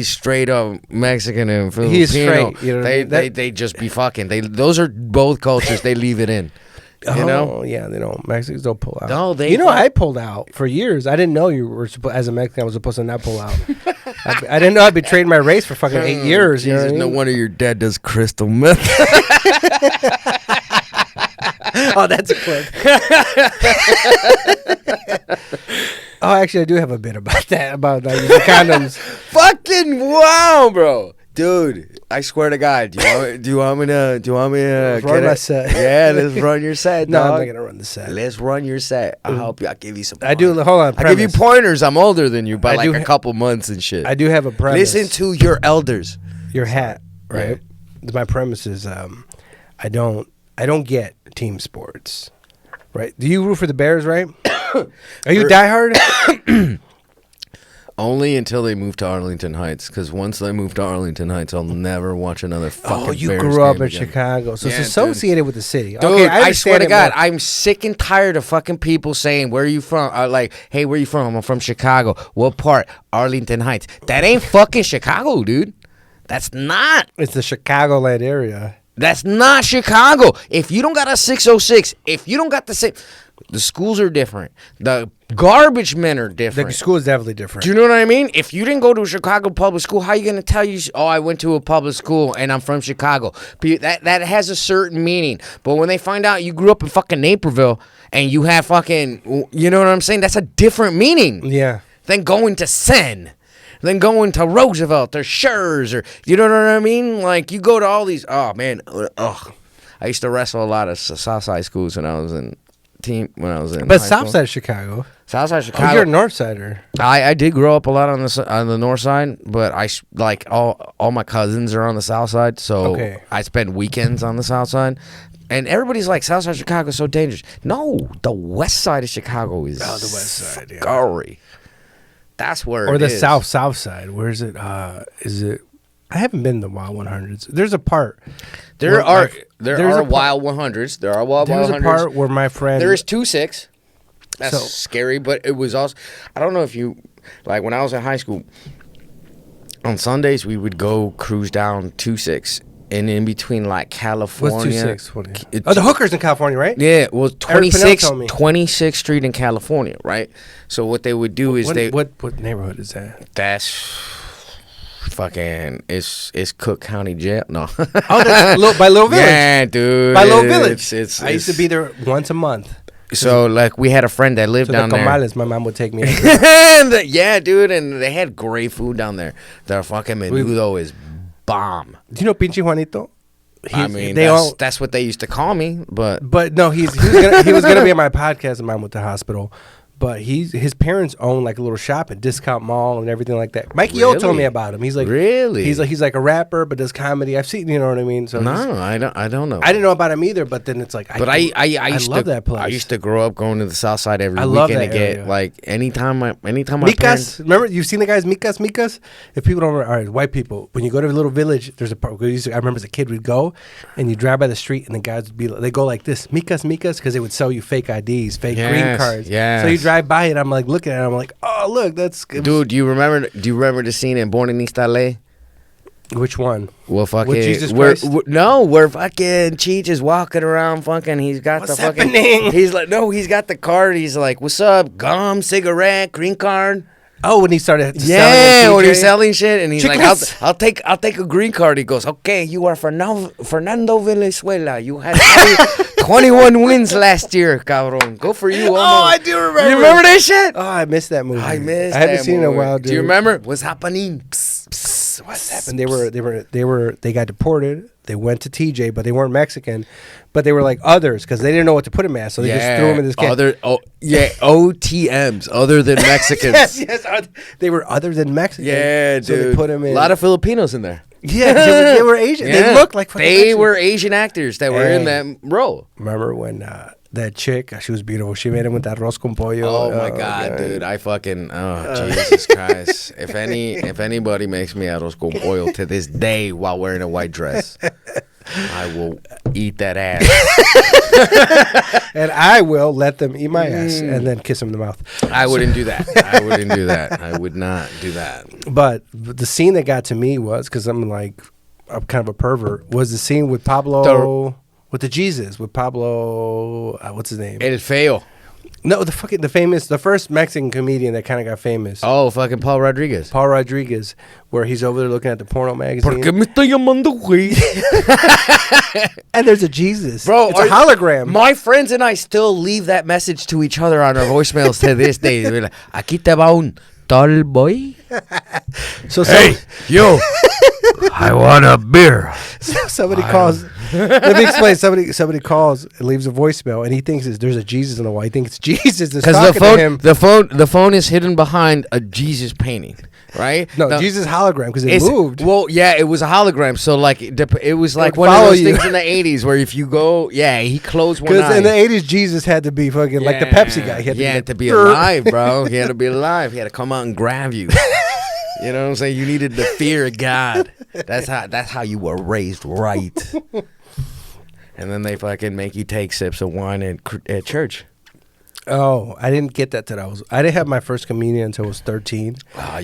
straight up Mexican and Filipino. He's straight. You know they just be fucking. Those are both cultures. They leave it in. You know? Yeah, they don't. Mexicans don't pull out. No, I pulled out for years. I didn't know you were as a Mexican. I was supposed to not pull out. I didn't know I'd betrayed my race for fucking 8 years. You know what I mean? No wonder your dad does crystal meth. Oh, that's a clip. Oh, actually, I do have a bit about that, about using condoms. Fucking wow, bro. Dude, I swear to God, do you want me to run my set? Yeah, let's run your set. No, dog. I'm not gonna run the set. Let's run your set. I'll help you. I'll give you some. I do. Hold on. I give you pointers. I'm older than you by like a couple months and shit. I do have a premise. Listen to your elders. Your hat, right? My premise is, I don't get team sports, right? Do you root for the Bears, right? Are you diehard? Only until they move to Arlington Heights, because once they move to Arlington Heights, I'll never watch another fucking Bears game. Oh, you grew up in again. Chicago, so it's associated with the city. Dude, okay, I swear to God, I'm sick and tired of fucking people saying, where are you from? Like, hey, where are you from? I'm from Chicago. What part? Arlington Heights. That ain't fucking Chicago, dude. That's not. It's the Chicagoland area. That's not Chicago. If you don't got a 606, if you don't got the schools are different. The garbage men are different. The school is definitely different. Do you know what I mean? If you didn't go to a Chicago public school, how are you going to tell you, oh, I went to a public school and I'm from Chicago? That has a certain meaning. But when they find out you grew up in fucking Naperville and you have fucking, you know what I'm saying? That's a different meaning. Yeah. Than going to Sen. Than going to Roosevelt or Schurz or, you know what I mean? Like, you go to all these, oh, man, ugh. I used to wrestle a lot of Southside schools when I was in But Southside of Chicago. Southside Chicago. Oh, you're a Northsider. I did grow up a lot on the North Side, but all my cousins are on the South Side, so I spend weekends on the South Side. And everybody's like, Southside Chicago is so dangerous. No, the West Side of Chicago is the West Side, scary. That's where or it the is. South Side. Where is it? Is it? I haven't been to the Wild 100s. There's a part. There are Wild 100s. There are Wild 100s. There's a part where my friend. There is 2-6. That's scary, but it was also. I don't know if you like when I was in high school. On Sundays we would go cruise down 2-6. And in between, like, California. What's 2-6? The hookers in California, right? Yeah, well, 26th Street in California, right? So what they would do is what neighborhood is that? That's fucking it's Cook County Jail. No. Oh, that's by Little Village. Yeah, dude. By Little Village. I I used to be there once a month. So like we had a friend that lived So down the there. comales, my mom would take me. Yeah, dude, and they had great food down there. Their fucking menudo is bomb. Do you know Pinche Juanito? I mean, they that's what they used to call me, but no, he was gonna be on my podcast, and mom went to hospital. But his parents own like a little shop at Discount Mall and everything like that. Mikey O told Really? me about him. He's like Really? he's like a rapper but does comedy. I've seen, you know what I mean. So no, I don't know. I didn't know about him either. But then it's like, But I used love to that place. I used to grow up going to the South Side every I love weekend that to get area. like anytime my Mikas, parents. remember you've seen the guys Mikas? If people don't remember, all right, white people, when you go to a little village, there's a park. I remember as a kid we'd go and you drive by the street and the guys would be they go like this, Mikas, because they would sell you fake IDs, fake green Yes, cards. yes. So you drive by it, I'm like looking at it, I'm like, oh look, that's good. Dude, do you remember the scene in Born in East LA? Which one? Well, fucking, With Jesus we're Christ? we're fucking Cheech is walking around, fucking. He's got What's the fucking. happening? He's like, no, he's got the card. He's like, what's up? Gum, cigarette, green card. Oh, when he started selling Yeah, at when TJ? he's selling shit, and he's Chicles. like, I'll take a green card. He goes, okay, you are Fernando Venezuela. You had 21 wins last year, cabrón. Go for you. Oh, I do remember. You remember that shit? Oh, I missed that movie. I haven't seen it in a while, dude. Do you remember? What's happening? What's happened? They got deported. They went to TJ, but they weren't Mexican. But they were like others because they didn't know what to put him as, so they just threw him in this kid. OTMs, other than Mexicans. yes, they were other than Mexican. Yeah, so dude. they put him in. A lot of Filipinos in there. Yeah, they were Asian. Yeah. They looked like fucking They Mexicans. were Asian actors that were in that role. Remember when that chick, she was beautiful. She made him with that arroz con pollo. Oh my god, dude! I fucking Jesus Christ! If anybody makes me arroz con pollo to this day while wearing a white dress, I will eat that ass. And I will let them eat my ass and then kiss him in the mouth. I wouldn't do that. I wouldn't do that. I would not do that. But the scene that got to me was, because I'm kind of a pervert, was the scene with Pablo, with the Jesus, with Pablo, what's his name? El feo. No, the first Mexican comedian that kind of got famous. Oh, fucking Paul Rodriguez. Paul Rodriguez, where he's over there looking at the porno magazine. ¿Por qué me estoy llamando güey? And there's a Jesus. Bro, it's a hologram. My friends and I still leave that message to each other on our voicemails to this day. We're like, aquí te va un tall boy. So yo, I want a beer. somebody calls. Let me explain. Somebody calls and leaves a voicemail, and he thinks there's a Jesus in the wall. He thinks it's Jesus that's talking to him. the phone is hidden behind a Jesus painting, right? No, Jesus hologram because it moved. Well, yeah, it was a hologram. So like it was like would one of follow those you. things in the 80s where if you go, he closed one Because eye. in the 80s, Jesus had to be fucking like the Pepsi guy. He had to be alive, bro. He had to be alive. He had to come out and grab you. You know what I'm saying? You needed the fear of God. That's how you were raised right. And then they fucking make you take sips of wine at church. Oh, I didn't get that till I didn't have my first communion until I was 13.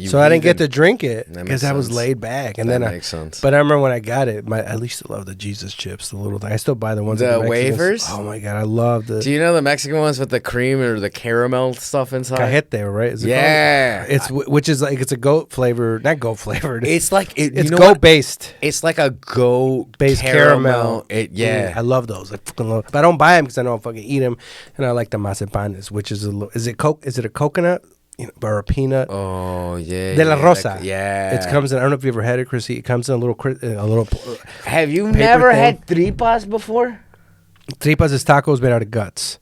So I didn't get to drink it because I was laid back. And that then makes sense. But I remember when I got it, I used to love the Jesus chips, the little thing. I still buy the ones. The at Mexicans. wafers? Oh my god, I love the. Do you know the Mexican ones with the cream or the caramel stuff inside? Cajete, right? Is it Yeah. called? Which is like it's a goat flavor, not goat flavored. It's like it's goat based. It's like a goat Based caramel. Yeah. I love those. I fucking love. But I don't buy them because I know I'll fucking eat them, and I like the mazepanes, which is is it a coconut, or a peanut? Oh yeah. De la Rosa. Yeah. It comes in. I don't know if you ever had it, Chrissy. It comes in a little. Have you paper never thing. had tripas before? Tripas is tacos made out of guts.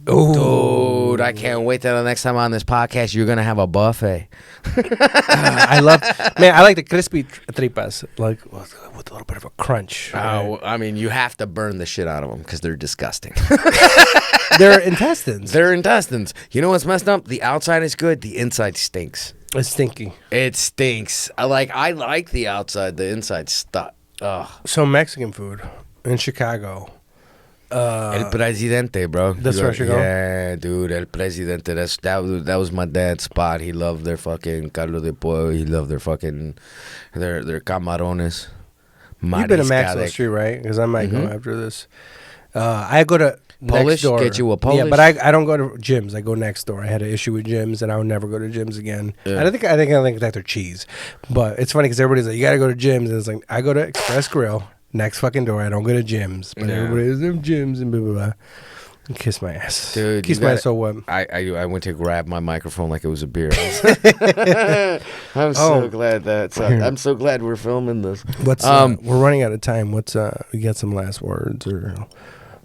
Dude, I can't wait till the next time on this podcast you're gonna have a buffet. I like the crispy tripas, like with a little bit of a crunch. I mean, you have to burn the shit out of them because they're disgusting. They're intestines. They're intestines. You know what's messed up? The outside is good. The inside stinks. It's stinky. It stinks. I like the outside. The inside stuck. Ugh. So Mexican food in Chicago. El Presidente, bro. That's where I should go? Yeah, dude. El Presidente. That was my dad's spot. He loved their fucking caldo de pollo. He loved their fucking their camarones. You've been to Maxwell Street, right? Because I might go after this. I go to. Polish? Next door. Get you a Polish? Yeah, but I don't go to gyms. I go next door. I had an issue with gyms, and I would never go to gyms again. Yeah. I think that they're cheese, but it's funny because everybody's like, you got to go to gyms, and it's like I go to Express Grill next fucking door. I don't go to gyms, but everybody's in gyms and blah blah blah. Kiss my ass, dude. Kiss my ass. So what? I went to grab my microphone like it was a beer. I'm so glad I'm so glad we're filming this. What's we're running out of time. What's we got some last words or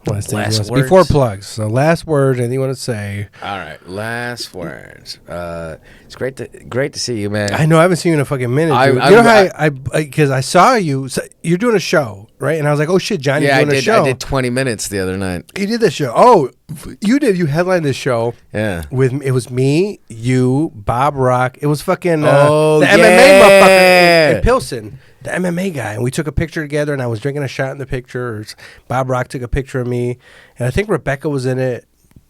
last words before plugs? So last words. Anything you want to say? All right, last words. It's great to see you, man. I know I haven't seen you in a fucking minute. Dude. You know how I because I saw you. So you're doing a show, right? And I was like, oh shit, Johnny's doing a show. I did 20 minutes the other night. He did the show. Oh, you did. You headlined this show. Yeah. It was me, you, Bob Rock. It was fucking the yeah. MMA motherfucker in Pilsen, the MMA guy. And we took a picture together, and I was drinking a shot in the picture. Bob Rock took a picture of me, and I think Rebecca was in it,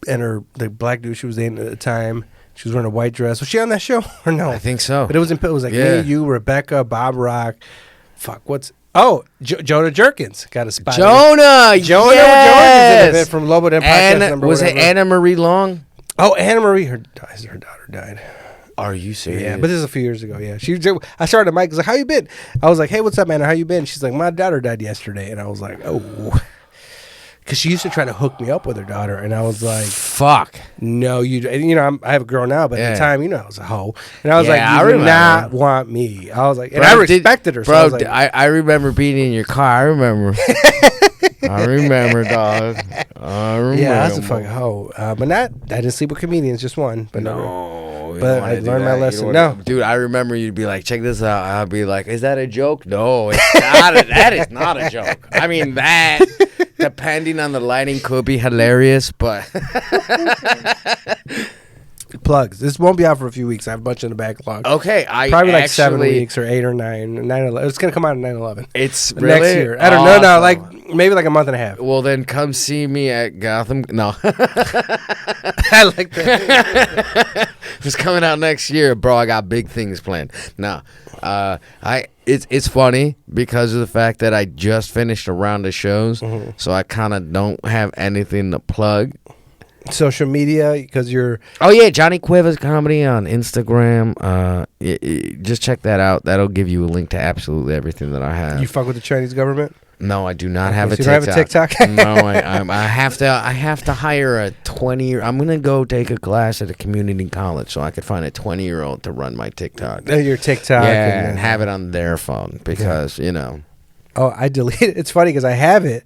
and the black dude she was dating at the time. She was wearing a white dress. Was she on that show or no? I think so. But it was like me, you, Rebecca, Bob Rock. Fuck, Jonah Jerkins got a spot. Jonah Jerkins in it from Lobo podcast number. Was it Anna Marie Long? Oh, Anna Marie, her daughter died. Are you serious? Yeah, but this is a few years ago. Yeah, I started a mic. I was like, "How you been?" I was like, "Hey, what's up, Anna? How you been?" She's like, "My daughter died yesterday," and I was like, "Oh." Because she used to try to hook me up with her daughter, and I was like, "Fuck, no, I have a girl now, but at the time, I was a hoe, and I was Yeah, like, you do not want me." I was like, and Bro, I respected her, bro. So I was like, I remember being in your car. I remember, I remember, dog. I remember. Yeah, I was a fucking hoe, but I didn't sleep with comedians, just one, but no. But I learned my lesson. No, dude, I remember you'd be like, "Check this out." I'd be like, "Is that a joke?" No, it's not. That is not a joke. I mean, that depending on the lighting could be hilarious, but plugs. This won't be out for a few weeks. I have a bunch in the backlog. Okay, probably like 7 weeks or 8 or 9. 9/11. It's gonna come out on 9/11. It's next really? year. I don't know. No, like maybe like a month and a half. Well, then come see me at Gotham. No, I like that. It's coming out next year, bro. I got big things planned. No, it's funny because of the fact that I just finished a round of shows, so I kind of don't have anything to plug. Social media, because you're... Oh, yeah, Johnny Cuevas Comedy on Instagram. Just check that out. That'll give you a link to absolutely everything that I have. You fuck with the Chinese government? No, I do not have a TikTok. TikTok. You don't have a TikTok? No, I have to hire a 20-year... I'm going to go take a class at a community college so I could find a 20-year-old to run my TikTok. Your TikTok. Yeah, and have it on their phone because, Oh, I delete it. It's funny because I have it.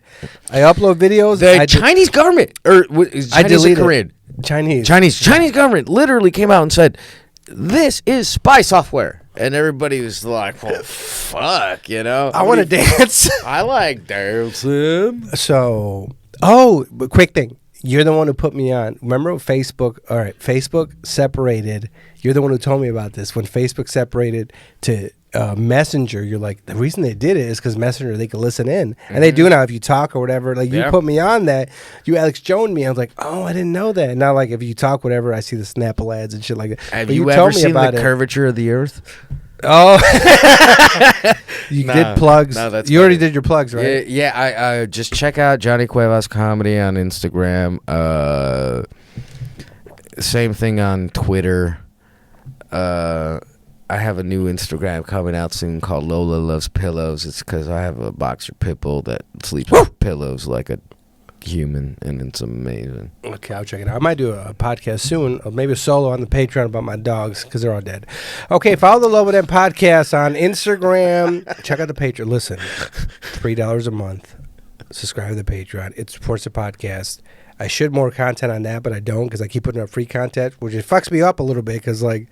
I upload videos. The Chinese government, or is I Chinese delete or Korean? Chinese government literally came out and said, "This is spy software," and everybody was like, "Well, fuck," I want to dance. I like dancing. So, but quick thing. You're the one who put me on. Remember Facebook? All right, Facebook separated. You're the one who told me about this. When Facebook separated to Messenger, you're like, the reason they did it is because Messenger, they can listen in. And they do now if you talk or whatever. Like, you put me on that. You Alex Jones me. I was like, oh, I didn't know that. And now, like, if you talk whatever, I see the Snapple ads and shit like that. Have you ever seen the curvature of the earth? Oh. You did plugs. No, that's you already did your plugs, right? Yeah, I just check out Johnny Cuevas Comedy on Instagram. Same thing on Twitter. I have a new Instagram coming out soon called Lola Loves Pillows. It's because I have a boxer pit bull that sleeps with pillows like a human, and it's amazing. Okay, I'll check it out. I might do a podcast soon, or maybe a solo on the Patreon about my dogs because they're all dead. Okay, follow the Lobo Den podcast on Instagram. Check out the Patreon. Listen, $3 a month. Subscribe to the Patreon. It supports the podcast. I should more content on that, but I don't because I keep putting up free content, which it fucks me up a little bit because like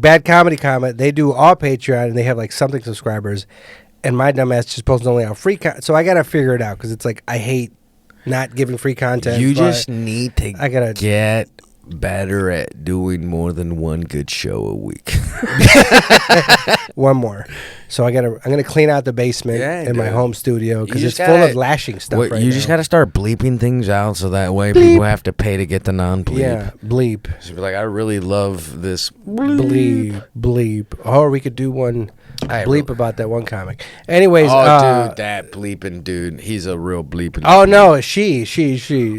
Bad Comedy Comment, they do all Patreon and they have like something subscribers, and my dumbass just posts only on free content. So I gotta figure it out because it's like I hate not giving free content. You just need to gotta get better at doing more than one good show a week. One more. So I'm gonna clean out the basement Yeah, in my dude. home studio because You it's just full of gotta- lashing stuff. What, right you now. just got to start bleeping things out so that way Bleep. people have to pay to get the non-bleep. Yeah, bleep, So be like, I really love this. bleep. Or we could do one I bleep about that one comic. Anyways, Oh, dude, that bleeping dude. He's a real bleeping. oh dude. no, she.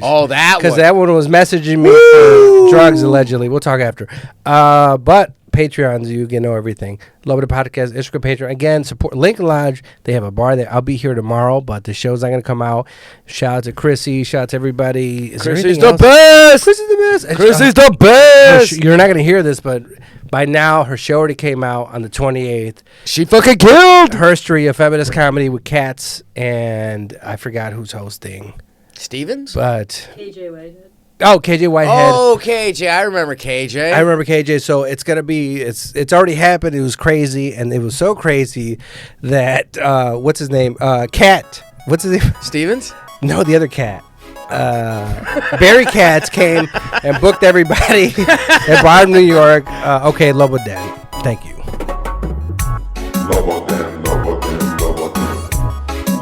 Oh, that Because one. that one was messaging me for drugs allegedly. We'll talk after. But Patreons, you can know everything. Lobo the Podcast, Instagram, Patreon. Again, support Lincoln Lodge. They have a bar there. I'll be here tomorrow, but the show's not going to come out. Shout out to Chrissy. Shout out to everybody. Is there Chrissy's anything the else? best. Chrissy's the best. And Chrissy's the her best. you're not going to hear this, but by now her show already came out on the 28th. She fucking killed. Her History of Feminist Comedy with Cats, and I forgot who's hosting. Stevens? But KJ Whitehead. oh, KJ Whitehead. Oh, KJ. I remember KJ. I remember KJ. So it's gonna be. It's already happened. It was crazy, and it was so crazy that what's his name? Cat. What's his name? Stevens? No, the other cat. Barry Katz came and booked everybody at Bar New York. Okay, Lobo Den. Thank you. Lobo Den, Lobo Den, Lobo Den.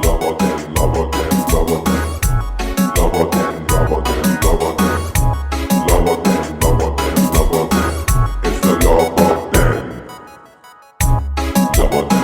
Lobo Den, Lobo Den, Lobo Den. Lobo Den, Lobo Den, Lobo Den. Lobo Den, Lobo Den, Lobo Den. It's the Lobo Den. Lobo Den.